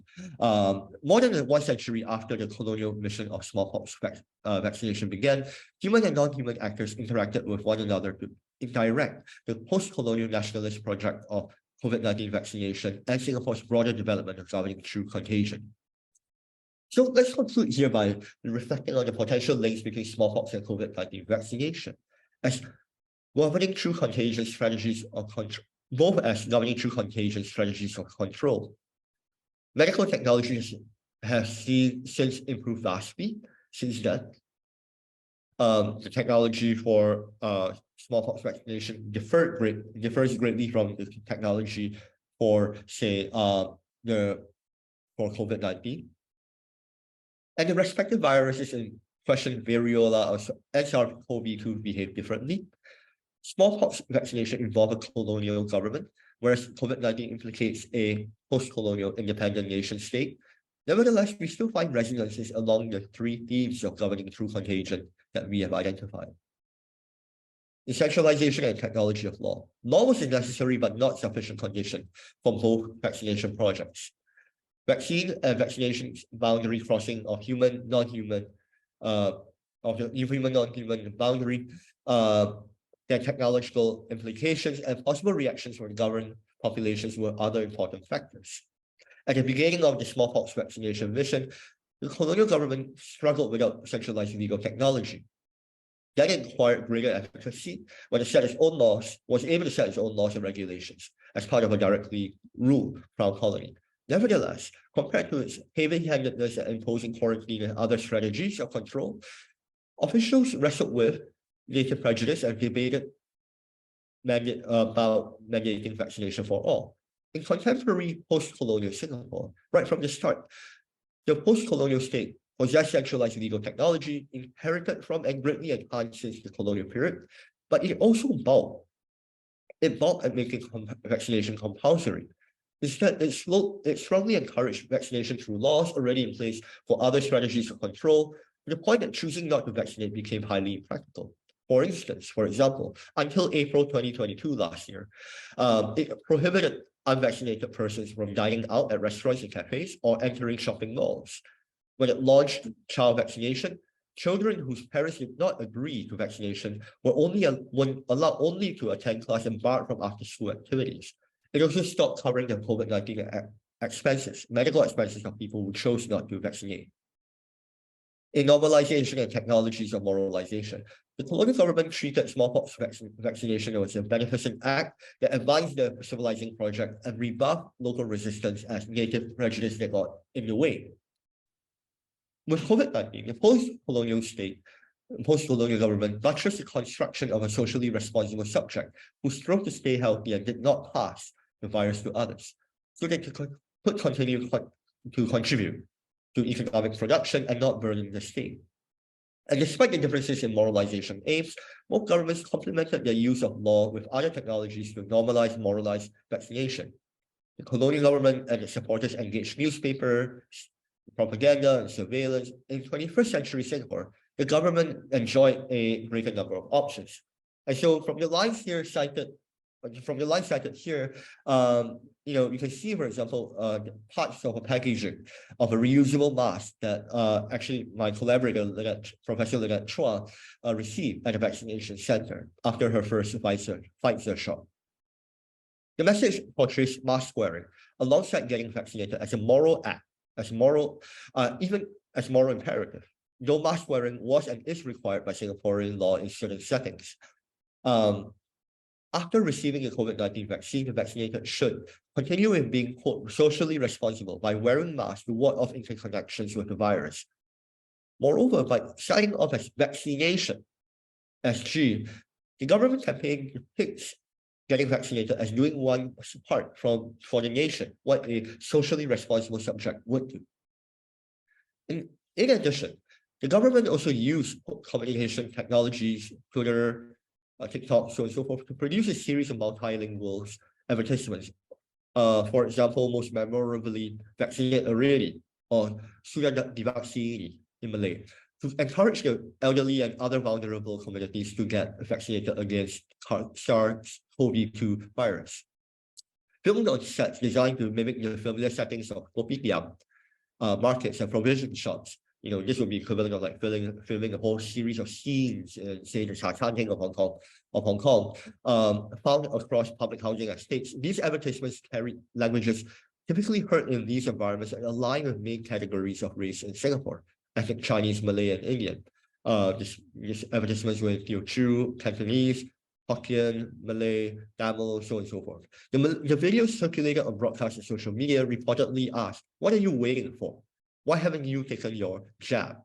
More than 1 century after the colonial mission of smallpox vaccination began, human and non-human actors interacted with one another to direct the post-colonial nationalist project of COVID-19 vaccination and Singapore's broader development of governing through contagion. So let's conclude here by reflecting on the potential links between smallpox and COVID-19 vaccination as governing through contagion strategies of control, both as governing through contagion strategies of control. Medical technologies have since improved vastly since then. The technology for smallpox vaccination differs greatly from the technology for, say, for COVID-19. And the respective viruses in question, variola and SARS-CoV-2, behave differently. Smallpox vaccination involved a colonial government, whereas COVID-19 implicates a post-colonial independent nation state. Nevertheless, we still find resonances along the three themes of governing through contagion that we have identified. Decentralization and technology of law. Law was a necessary but not sufficient condition for both vaccination projects. Vaccine and vaccination boundary crossing of human, non-human, boundary, their technological implications and possible reactions from governed populations were other important factors. At the beginning of the smallpox vaccination mission, the colonial government struggled without centralized legal technology. That required greater efficacy when it was able to set its own laws and regulations as part of a directly ruled crown colony. Nevertheless, compared to its heavy-handedness and imposing quarantine and other strategies of control, officials wrestled with native prejudice and debated about mandating vaccination for all. In contemporary post-colonial Singapore, right from the start, the post-colonial state possessed centralized legal technology inherited from and greatly enhanced since the colonial period, but it also bowed it balked at making vaccination compulsory. Instead, it strongly encouraged vaccination through laws already in place for other strategies of control, to the point that choosing not to vaccinate became highly impractical. For instance, for example, until April 2022 last year, it prohibited unvaccinated persons from dining out at restaurants and cafes or entering shopping malls. When it launched child vaccination, children whose parents did not agree to vaccination were allowed only to attend class and barred from after-school activities. It also stopped covering the COVID-19 expenses, medical expenses of people who chose not to vaccinate. In normalization and technologies of moralization, the colonial government treated smallpox vaccination as a beneficent act that advanced the civilizing project and rebuffed local resistance as native prejudice that got in the way. With COVID-19, the post-colonial government buttressed the construction of a socially responsible subject who strove to stay healthy and did not pass the virus to others, so they could continue to contribute to economic production and not burden the state. And despite the differences in moralization aims, both governments complemented their use of law with other technologies to normalize, moralize vaccination. The colonial government and its supporters engaged newspaper, propaganda, and surveillance. In 21st century Singapore, the government enjoyed a greater number of options. And so from the lines here cited, here, you can see, for example, parts of a packaging of a reusable mask that actually my collaborator, Professor Lynette Chua, received at a vaccination center after her first Pfizer shot. The message portrays mask wearing alongside getting vaccinated as a moral act, even as moral imperative, though mask wearing was and is required by Singaporean law in certain settings. After receiving a COVID-19 vaccine, the vaccinated should continue in being, quote, socially responsible by wearing masks to ward off interconnections with the virus. Moreover, by signing off as vaccination, SG, the government campaign depicts getting vaccinated as doing one's part for the nation, what a socially responsible subject would do. In addition, the government also used communication technologies, Twitter, TikTok, so on and so forth, to produce a series of multilingual advertisements. For example, most memorably, vaccinate already, or sudah divaksin in Malay, to encourage the elderly and other vulnerable communities to get vaccinated against SARS-CoV-2 virus. Filmed on sets designed to mimic the familiar settings of kopitiam, markets, and provision shops. This would be equivalent of like filming a whole series of scenes in, say, the Chanting of Hong Kong, found across public housing estates. These advertisements carry languages typically heard in these environments and align with main categories of race in Singapore, ethnic Chinese, Malay, and Indian. These advertisements with Teochew, Cantonese, Hokkien, Malay, Tamil, so on and so forth. The videos circulated on broadcast and social media reportedly asked, "What are you waiting for? Why haven't you taken your jab?"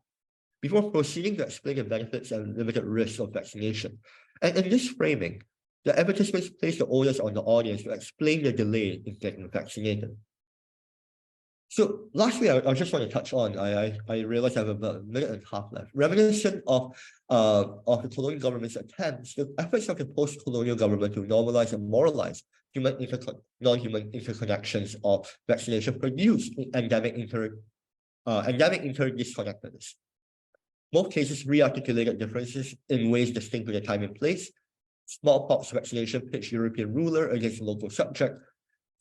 Before proceeding to explain the benefits and limited risks of vaccination. And in this framing, the advertisements place the onus on the audience to explain the delay in getting vaccinated. So lastly, I just want to touch on, I realize I have about a minute and a half left. Reminiscent of the colonial government's attempts, the efforts of the post-colonial government to normalize and moralize non-human interconnections of vaccination produced endemic interdisconnectedness. Both cases re-articulated differences in ways distinct to the time and place. Smallpox vaccination pitched European ruler against local subject.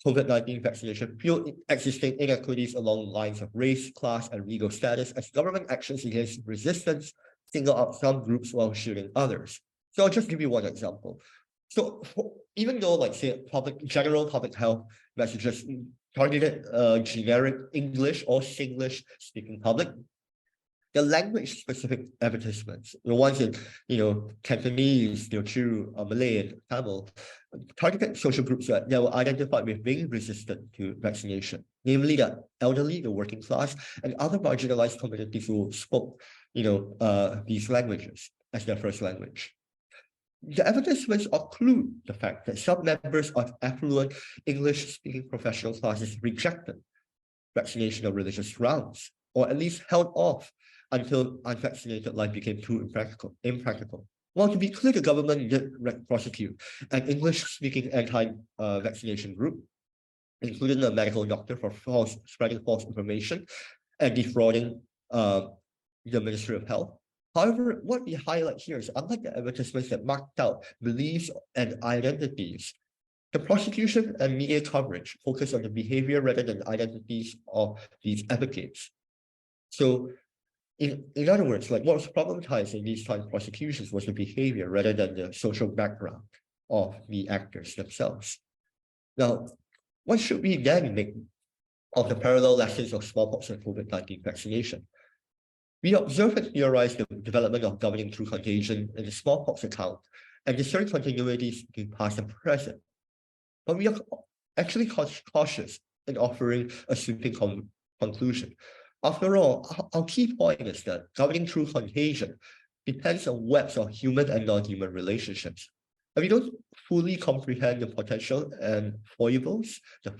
COVID-19 vaccination fueled existing inequities along lines of race, class, and legal status as government actions against resistance single out some groups while shielding others. So I'll just give you one example. So even though, like, say, general public health messages targeted generic English or Singlish speaking public, the language-specific advertisements, the ones in Cantonese, Teochew, Malay, and Tamil, targeted social groups that were identified with being resistant to vaccination, namely the elderly, the working class, and other marginalized communities who spoke these languages as their first language. The advertisements occlude the fact that some members of affluent English-speaking professional classes rejected vaccination on religious grounds, or at least held off until unvaccinated life became too impractical. Well, to be clear, the government did prosecute an English-speaking anti-vaccination group, including a medical doctor, for spreading false information and defrauding the Ministry of Health. However, what we highlight here is, unlike the advertisements that marked out beliefs and identities, the prosecution and media coverage focus on the behavior rather than identities of these advocates. So, in other words, like what was problematized in these time prosecutions was the behavior rather than the social background of the actors themselves. Now, what should we then make of the parallel lessons of smallpox and COVID-19 vaccination? We observe and theorize the development of governing through contagion in the smallpox account and discern continuities between past and present. But we are actually cautious in offering a sweeping conclusion. After all, our key point is that governing through contagion depends on webs of human and non-human relationships. And we don't fully comprehend the potential and foibles, the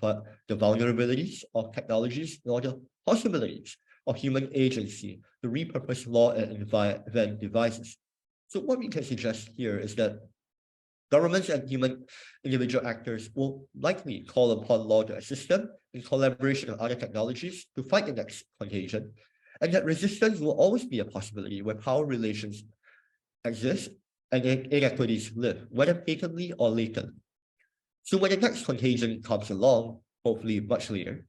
vulnerabilities of technologies, nor the possibilities of human agency to repurpose law and event devices. So what we can suggest here is that governments and human individual actors will likely call upon law to assist them in collaboration with other technologies to fight the next contagion, and that resistance will always be a possibility where power relations exist and inequities live, whether patently or latent. So when the next contagion comes along, hopefully much later,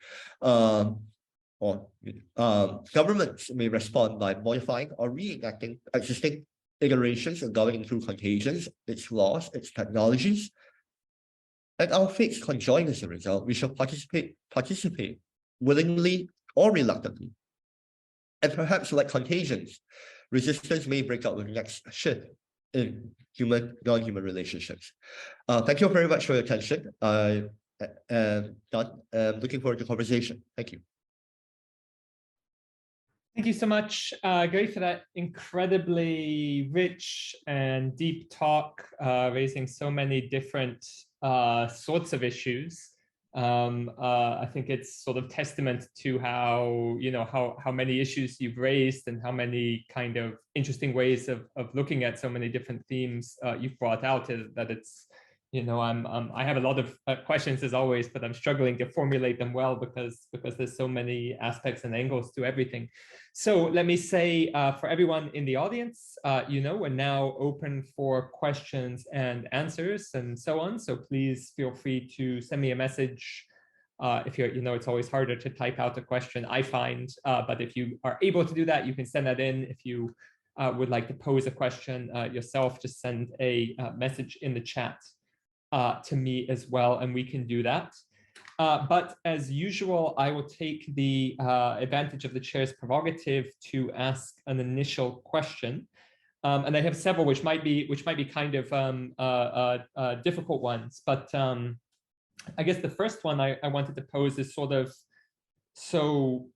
governments may respond by modifying or reenacting existing iterations of governing through contagions, its laws, its technologies, and our fates conjoin as a result. We shall participate willingly or reluctantly. And perhaps like contagions, resistance may break out with the next shift in human, non-human relationships. Thank you very much for your attention. I'm done. I'm looking forward to the conversation. Thank you. Thank you so much, Gary, for that incredibly rich and deep talk, raising so many different sorts of issues. I think it's sort of testament to how, you know, how many issues you've raised and how many kind of interesting ways of looking at so many different themes you've brought out, that it's, you know, I have a lot of questions as always, but I'm struggling to formulate them well because there's so many aspects and angles to everything. So let me say for everyone in the audience, you know, we're now open for questions and answers and so on. So please feel free to send me a message. If you're, you know, it's always harder to type out a question, I find, but if you are able to do that, you can send that in. If you would like to pose a question yourself, just send a message in the chat to me as well, and we can do that. But as usual, I will take the advantage of the chair's prerogative to ask an initial question. And I have several which might be kind of difficult ones. But I guess the first one I wanted to pose is sort of, so,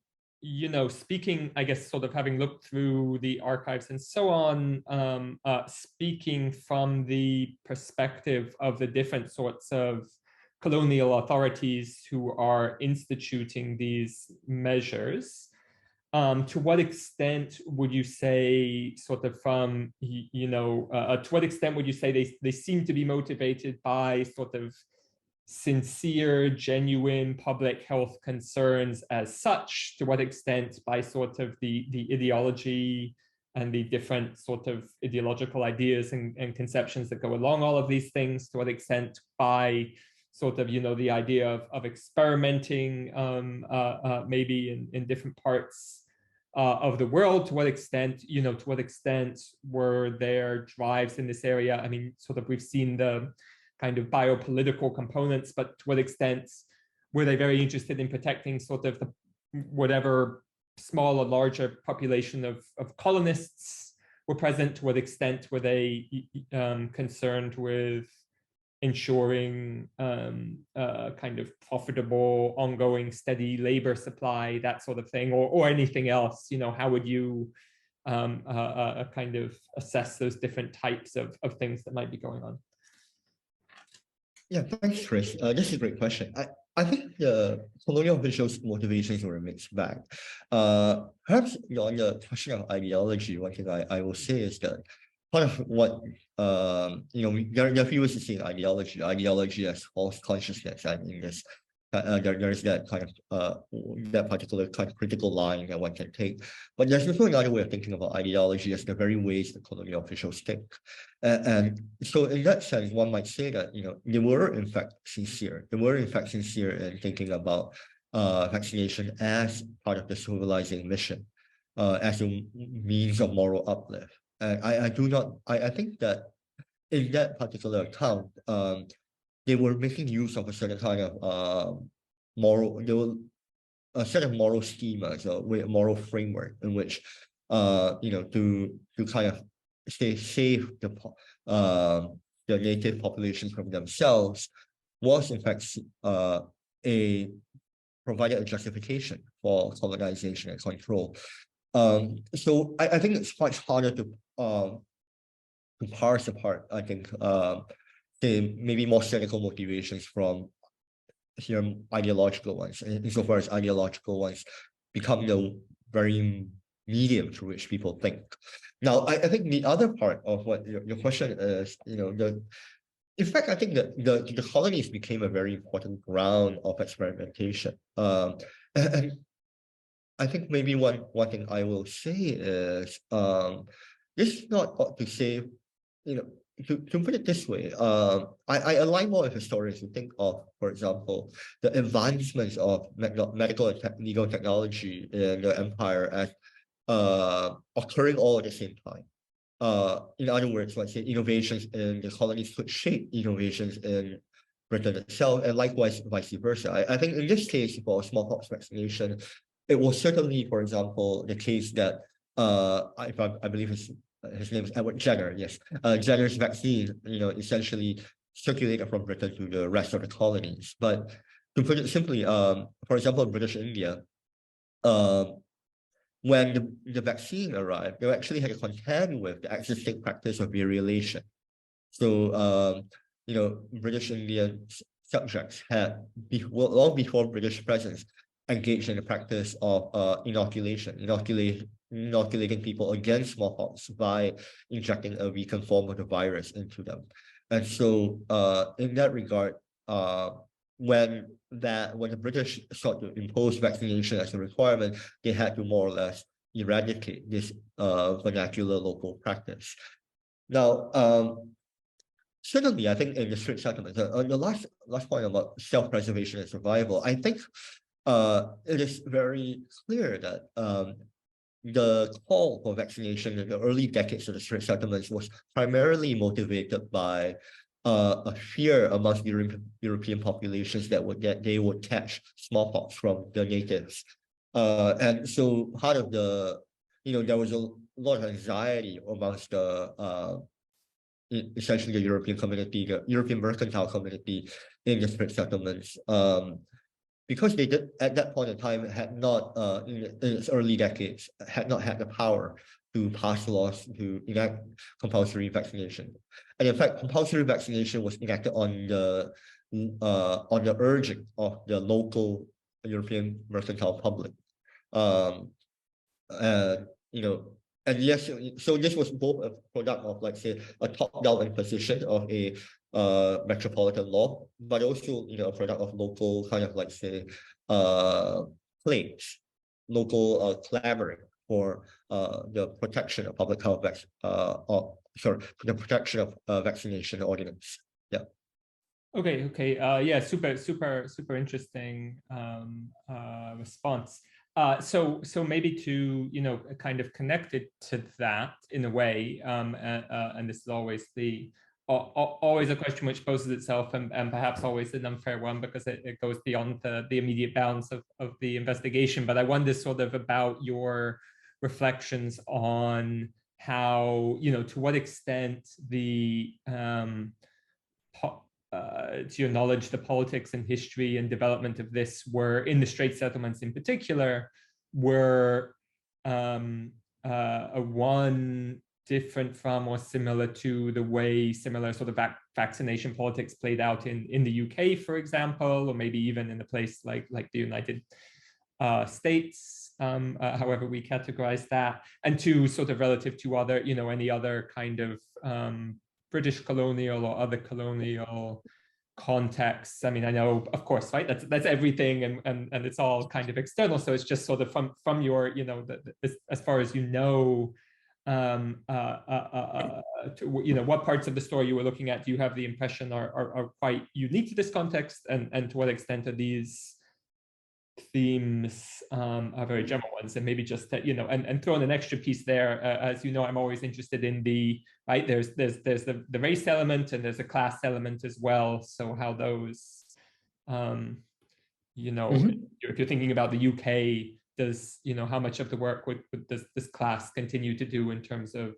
you know, speaking, I guess, sort of having looked through the archives and so on, speaking from the perspective of the different sorts of colonial authorities who are instituting these measures, to what extent would you say, sort of from, you know, to what extent would you say they seem to be motivated by sort of sincere, genuine public health concerns as such? To what extent by sort of the ideology and the different sort of ideological ideas and conceptions that go along all of these things? To what extent by sort of, you know, the idea of experimenting maybe in different parts of the world? To what extent, you know, to what extent were there drives in this area? I mean, sort of, we've seen the kind of biopolitical components, but to what extent were they very interested in protecting sort of the whatever small or larger population of colonists were present? To what extent were they concerned with ensuring kind of profitable, ongoing, steady labor supply, that sort of thing, or anything else? You know, how would you kind of assess those different types of things that might be going on? Yeah, thanks, Chris. This is a great question. I think the colonial officials' motivations were a mixed bag. Perhaps on the question of ideology, one thing I will say is that part of what there are a few ways to see ideology as false consciousness, and in this there's that kind of that particular kind of critical line that one can take. But there's also another way of thinking about ideology as the very ways the colonial officials think. And so in that sense, one might say that they were in fact sincere. They were in fact sincere in thinking about vaccination as part of the civilizing mission, as a means of moral uplift. And I think that in that particular account, they were making use of a certain kind of a set of moral schemas, a moral framework in which to kind of save the native population from themselves was in fact provided a justification for colonization and control. So I think it's much harder to parse apart, I think, the maybe more cynical motivations from ideological ones, insofar as ideological ones become the very medium through which people think. Now, I think the other part of what your question is, in fact, I think that the colonies became a very important ground of experimentation. And I think maybe one thing I will say is, this is not to say, to put it this way, I align more with historians who think of, for example, the advancements of medical and legal technology in the empire as occurring all at the same time. In other words, let's say innovations in the colonies could shape innovations in Britain itself, and likewise vice versa. I think in this case, for smallpox vaccination, it was certainly, for example, the case that I believe his name is Edward Jenner. Yes, Jenner's vaccine, essentially circulated from Britain to the rest of the colonies. But to put it simply, for example, in British India, when the vaccine arrived, they actually had to contend with the existing practice of variolation. So, British Indian subjects had, long before British presence, engaged in the practice of inoculating people against smallpox by injecting a weakened form of the virus into them. And so, in that regard, when the British sought to impose vaccination as a requirement, they had to more or less eradicate this vernacular local practice. Now, certainly, I think in the Straits Settlements, the last point about self-preservation and survival, I think it is very clear that the call for vaccination in the early decades of the Straits Settlements was primarily motivated by a fear amongst European populations that they would catch smallpox from the natives. And so part of there was a lot of anxiety amongst essentially the European community, the European mercantile community in the Straits Settlements, because they did at that point in time had not, in its early decades, had not had the power to pass laws to enact compulsory vaccination. And in fact, compulsory vaccination was enacted on the urging of the local European mercantile public. And yes, so this was both a product of, like, say, a top-down imposition of a metropolitan law, but also, a product of local kind of, like, say, claims, local clamoring for the protection of public health, the protection of vaccination ordinance. Yeah. Okay. Yeah, super interesting response. So maybe to kind of connected to that in a way, and this is always always a question which poses itself, and perhaps always an unfair one because it goes beyond the immediate bounds of the investigation. But I wonder sort of about your reflections on how, to what extent to your knowledge, the politics and history and development of this were, in the Straits Settlements in particular, were one different from or similar to the way similar sort of vaccination politics played out in the UK, for example, or maybe even in a place like the United states, however we categorize that, and two, sort of relative to other, any other kind of British colonial or other colonial contexts. I mean, I know, of course, right? That's everything, and it's all kind of external. So it's just sort of from your, as far as what parts of the story you were looking at, do you have the impression are quite unique to this context, and to what extent are these themes are very general ones? And maybe just that, and throw in an extra piece there, as you know, I'm always interested in there's the race element, and there's a class element as well. So how those, if you're thinking about the UK, does, how much of the work does this class continue to do in terms of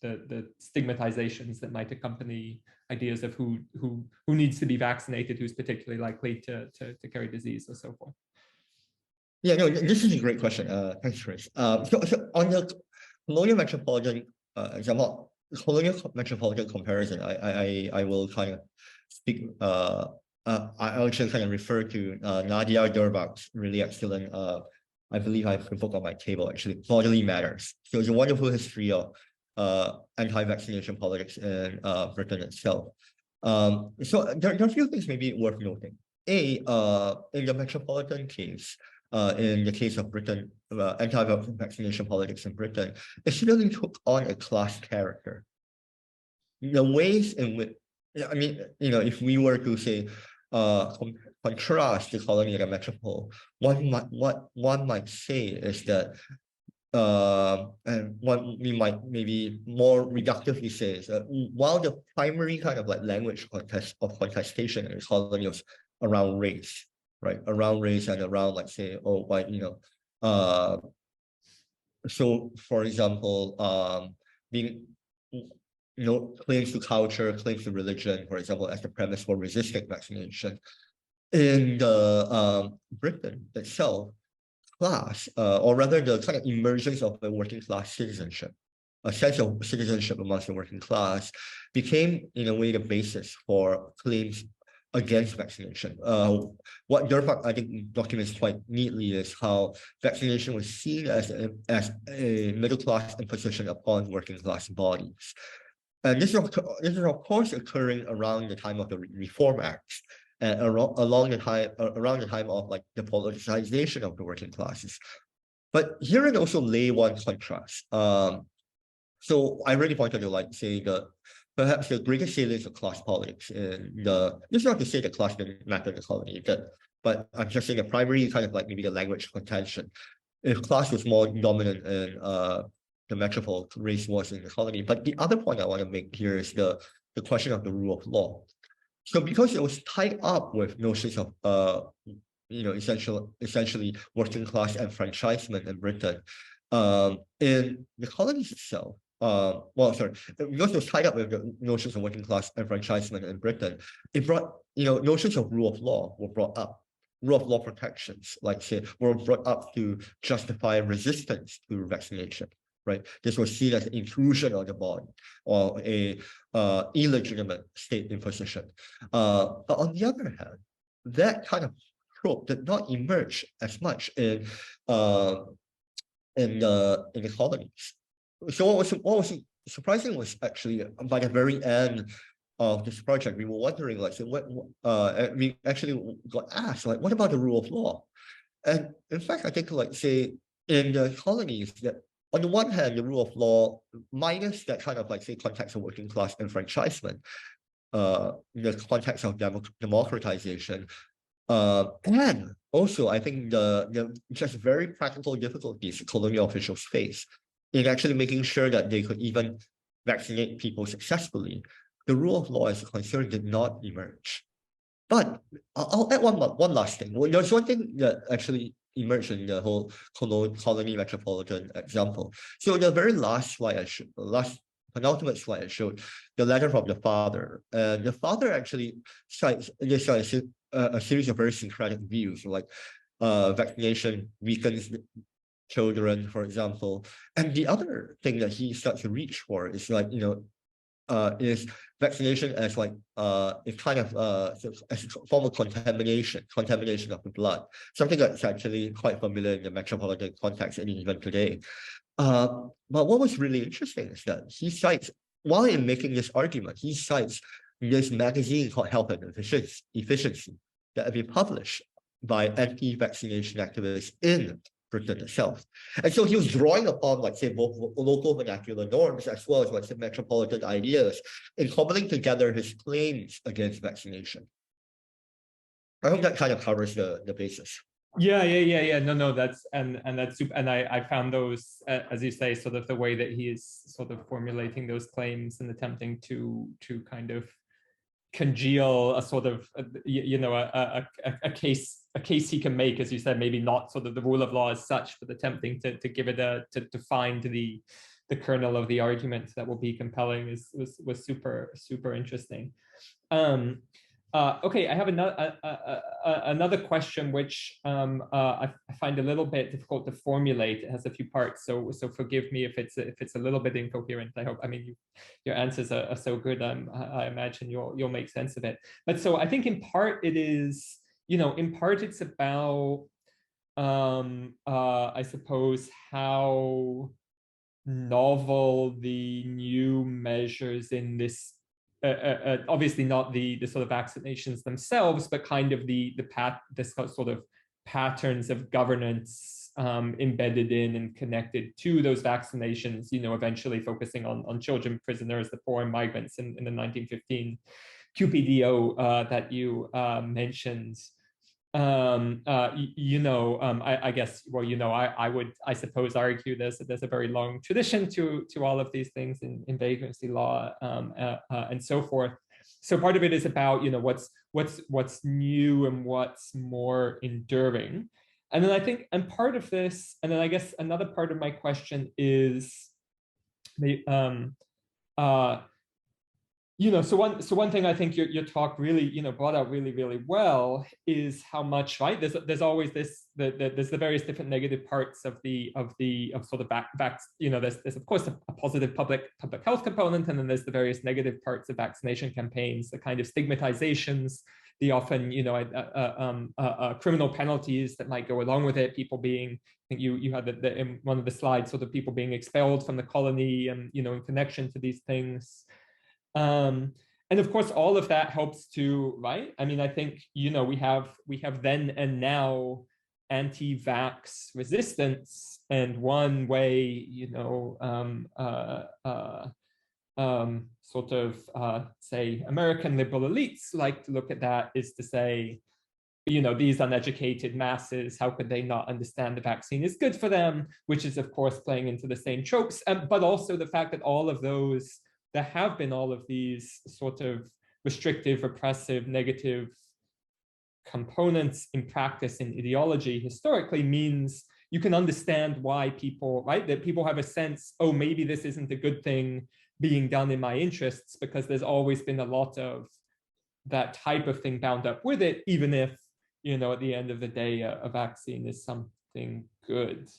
the stigmatizations that might accompany ideas of who needs to be vaccinated, who's particularly likely to carry disease, or so forth? Yeah, no, this is a great question. Thanks, Chris. So on the colonial metropolitan comparison, I will kind of speak. I actually kind of refer to Nadia Durbach's really excellent. I believe I have the book on my table, actually. Bodily Matters. So it's a wonderful history of anti-vaccination politics in Britain itself. So there are a few things maybe worth noting. In the metropolitan case, in the case of Britain, anti-vaccination politics in Britain, it certainly took on a class character. The ways in which, I mean, if we were to say, contrast the colony and the metropole, what one might say is that, and what we might maybe more reductively say is that while the primary kind of like language contestation in the colony was around race, right, around race and around, like, say, so for example, being claims to culture, claims to religion, for example, as the premise for resisting vaccination. In the Britain itself, class, or rather the kind of emergence of a working class citizenship, a sense of citizenship amongst the working class, became in a way the basis for claims against vaccination. What Durbach, I think, documents quite neatly is how vaccination was seen as a middle class imposition upon working class bodies. And this is of course occurring around the time of the Reform Acts, and around the time of like the politicization of the working classes. But herein also lay one contrast. So I really pointed to, like, say, perhaps the greatest salience of class politics in this is not to say that class didn't matter in the colony, but I'm just saying the primary kind of like maybe the language contention. If class was more dominant in the metropole, race was in the colony. But the other point I want to make here is the question of the rule of law. So because it was tied up with notions of essentially working class enfranchisement in Britain, in the colonies itself, because it was tied up with the notions of working class enfranchisement in Britain, it brought, notions of rule of law were brought up. Rule of law protections, like, say, were brought up to justify resistance to vaccination. Right? This was seen as an intrusion on the body or a illegitimate state imposition. But on the other hand, that kind of trope did not emerge as much in the colonies. So what was surprising was actually by the very end of this project, we were wondering, like, so we actually got asked, like, what about the rule of law? And in fact, I think, like, say, in the colonies, that on the one hand, the rule of law, minus that kind of, like, say, context of working class enfranchisement, the context of democratization, and also, I think the just very practical difficulties colonial officials face in actually making sure that they could even vaccinate people successfully, the rule of law as a concern did not emerge. But I'll add one last thing. Well, there's one thing that actually emerged in the whole colony metropolitan example. So the very last slide penultimate slide I showed, the letter from the father. And the father actually cites a series of very syncretic views, like vaccination weakens children, for example. And the other thing that he starts to reach for is, like, is vaccination as like it's kind of as a form of contamination of the blood, something that's actually quite familiar in the metropolitan context and even today. But what was really interesting is that he cites, while in making this argument, he cites this magazine called Health and Efficiency that had been published by anti-vaccination activists in Britain itself. And so he was drawing upon, like, say, both local vernacular norms as well as, like, some metropolitan ideas in cobbling together his claims against vaccination. I hope that kind of covers the basis. Yeah. No, that's and that's super. And I found those, as you say, sort of the way that he is sort of formulating those claims and attempting to kind of congeal a sort of a case he can make, as you said, maybe not sort of the rule of law as such, but attempting to give it to find the kernel of the argument that will be compelling was super interesting. Okay, I have another question which I find a little bit difficult to formulate. It has a few parts, so forgive me if it's a little bit incoherent. I hope. I mean, your answers are so good. I imagine you'll make sense of it. But so I think in part it is, in part it's about I suppose how novel the new measures in this. Obviously not the sort of vaccinations themselves, but kind of this sort of patterns of governance embedded in and connected to those vaccinations, eventually focusing on children, prisoners, the poor and migrants in the 1915 QPDO that you mentioned. I guess, well, I suppose argue there's a very long tradition to all of these things in vagrancy law and so forth. So part of it is about, what's new and what's more enduring. And then I think, and part of this, and then I guess another part of my question is the so one thing I think your talk really, brought out really well is how much, right? There's always there's the various different negative parts of sort of there's of course a positive public health component, and then there's the various negative parts of vaccination campaigns, the kind of stigmatizations, the often, criminal penalties that might go along with it, people being, I think you had in one of the slides, sort of people being expelled from the colony and, in connection to these things. And of course, all of that helps to, right? I mean, I think, we have then and now anti-vax resistance, and one way, sort of say American liberal elites like to look at that is to say, these uneducated masses, how could they not understand the vaccine is good for them, which is of course playing into the same tropes, but also the fact that all of those, there have been all of these sort of restrictive, repressive, negative components in practice in ideology historically means you can understand why people, right? That people have a sense, oh, maybe this isn't a good thing being done in my interests, because there's always been a lot of that type of thing bound up with it, even if, at the end of the day, a vaccine is something good.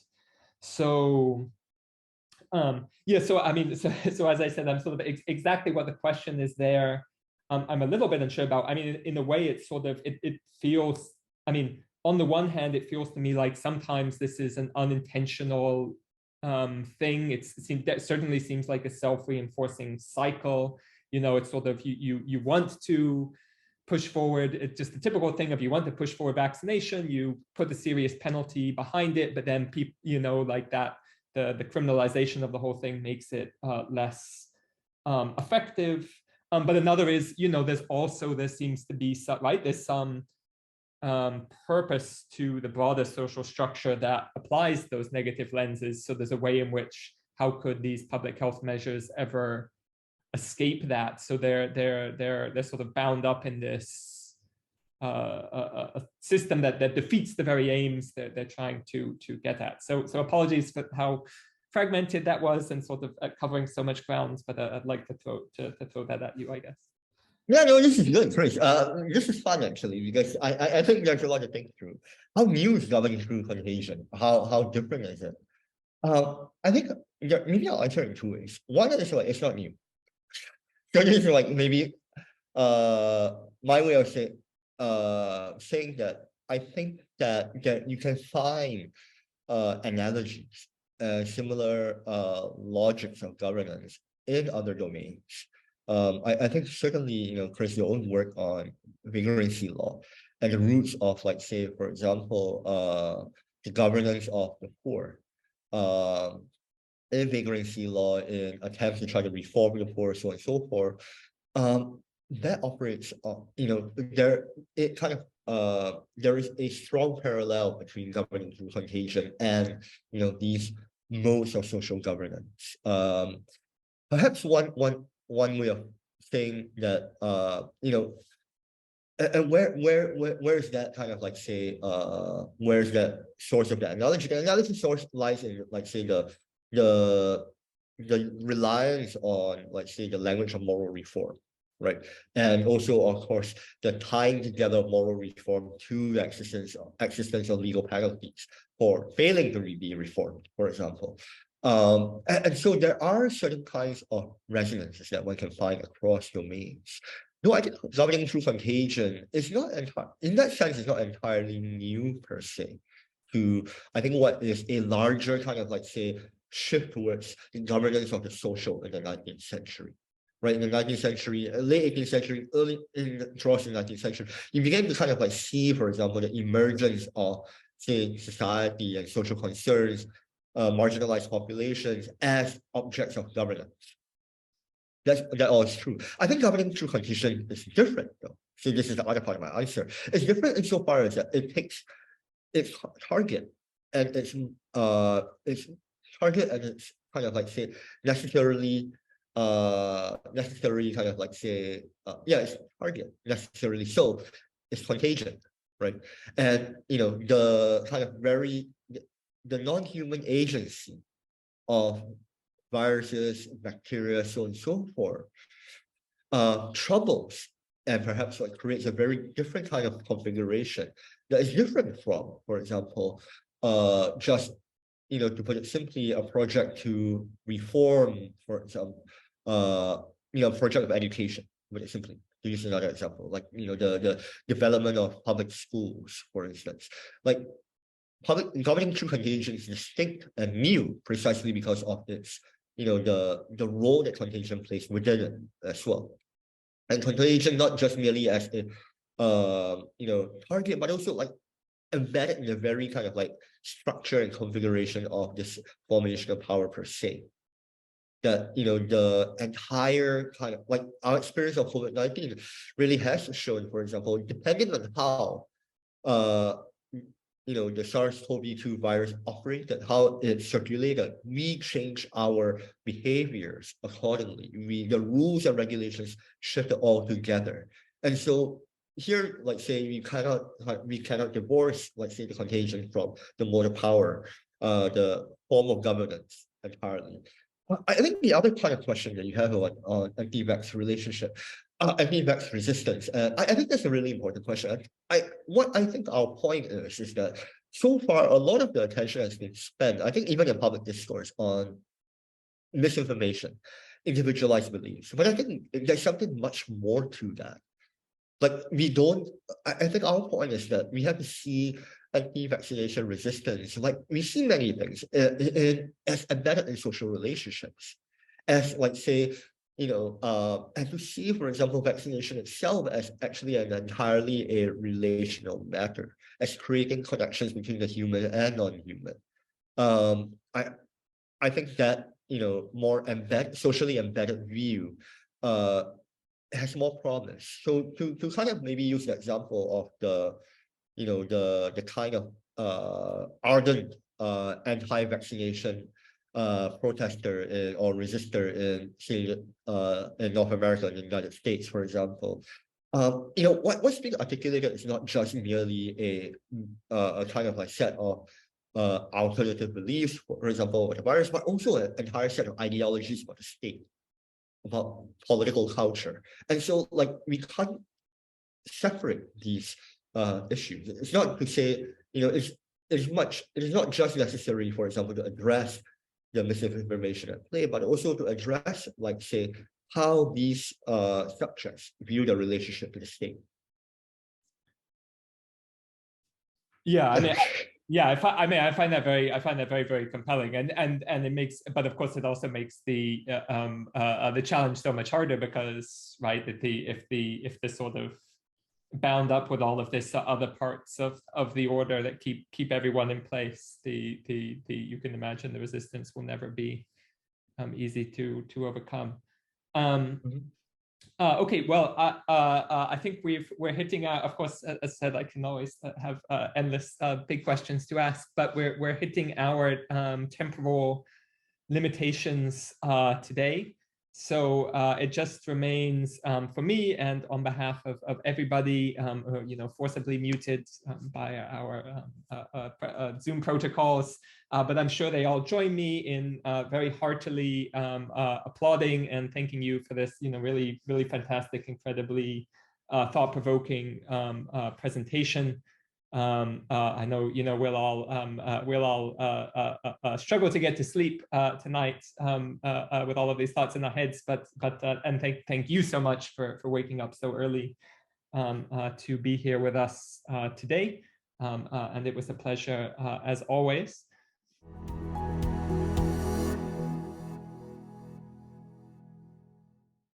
So, so I mean, so as I said, I'm sort of exactly what the question is there. I'm a little bit unsure about. I mean, in a way, it's sort of, it feels, I mean, on the one hand, it feels to me like sometimes this is an unintentional thing. It certainly seems like a self-reinforcing cycle. It's sort of, you want to push forward. It's just the typical thing of, you want to push forward vaccination, you put a serious penalty behind it, but then people, like that, the criminalization of the whole thing makes it less effective. But another is, there seems to be some, right, there's some purpose to the broader social structure that applies those negative lenses. So there's a way in which, how could these public health measures ever escape that? So they're sort of bound up in this a system that defeats the very aims that they're trying to get at. So apologies for how fragmented that was and sort of covering so much ground, but I'd like to throw that at you, I guess. Yeah, no, this is good, Chris. This is fun actually, because I think there's a lot to think through. How new is governing through contagion? How different is it? I think maybe I'll answer in two ways. One is like, it's not new. So this is like maybe my way of saying that I think that you can find analogies, similar logics of governance in other domains. I think certainly, Chris, your own work on vagrancy law and the roots of, like, say, for example, the governance of the poor, in vagrancy law, in attempts to try to reform the poor, so on and so forth, that operates on, there is a strong parallel between governing through contagion and these modes of social governance. Perhaps one way of saying that and where is that kind of, like, say, where's that source of the analogy? The analogy source lies in, like, say, the reliance on, like, say, the language of moral reform, right? And also, of course, the tying together of moral reform to the existence of legal penalties for failing to be reformed, for example. And so there are certain kinds of resonances that one can find across domains. No, I think governing through contagion is not in that sense, it's not entirely new per se to, I think, what is a larger kind of, like, say, shift towards the governance of the social in the 19th century. Right, in the 19th century, late 18th century, early towards the 19th century, you begin to kind of, like, see, for example, the emergence of, say, society and social concerns, marginalized populations as objects of governance. That all is true. I think governing through contagion is different, though. So this is the other part of my answer. It's different insofar as that it takes its target and its target and it's kind of, like, say, necessarily kind of, like, say, it's target necessarily, so it's contagion, right? And the kind of the non-human agency of viruses, bacteria, so on and so forth, troubles and perhaps, like, creates a very different kind of configuration that is different from, for example, just, to put it simply, a project to reform, for example, project of education, to put it simply, to use another example, like, the development of public schools, for instance. Like, public governing through contagion is distinct and new precisely because of its, the role that contagion plays within it as well. And contagion not just merely as a target, but also, like, embedded in the very kind of, like, structure and configuration of this formation of power per se. That the entire kind of, like, our experience of COVID-19 really has shown, for example, depending on how the SARS-CoV-2 virus operated, how it circulated, we change our behaviors accordingly. The rules and regulations shifted all together. And so here, like, say, we cannot divorce, like, say, the contagion from the mode of power, the form of governance entirely. I think the other kind of question that you have on anti-vax relationship, anti-vax resistance, I think that's a really important question. What I think our point is that so far a lot of the attention has been spent, I think, even in public discourse, on misinformation, individualized beliefs. But I think there's something much more to that. Like, I think our point is that we have to see anti-vaccination resistance, like, we see many things as embedded in social relationships, as, like, say, and to see, for example, vaccination itself as actually an entirely a relational matter, as creating connections between the human and non-human. I think that more socially embedded view has more promise. So to kind of maybe use the example of the kind of ardent anti-vaccination protester or resistor in, say, in North America and the United States, for example. What's being articulated is not just merely a kind of, like, set of alternative beliefs, for example, with the virus, but also an entire set of ideologies about the state, about political culture. And so, like, we can't separate these issues. It's not to say, it is not just necessary, for example, to address the misinformation at play, but also to address, like, say, how these subjects view the relationship to the state. Yeah, I mean, yeah, I find that very compelling, and it makes, but of course, it also makes the challenge so much harder because, right, that if the sort of bound up with all of this other parts of the order that keep everyone in place, you can imagine the resistance will never be easy to overcome. Okay, well, I think we're hitting out. Of course, as I said, I can always have endless big questions to ask, but we're hitting our temporal limitations today. So it just remains for me, and on behalf of everybody, forcibly muted by our Zoom protocols, but I'm sure they all join me in very heartily applauding and thanking you for this, really, really fantastic, incredibly thought-provoking presentation. I know we'll all struggle to get to sleep tonight with all of these thoughts in our heads, but and thank you so much for waking up so early to be here with us today, and it was a pleasure as always.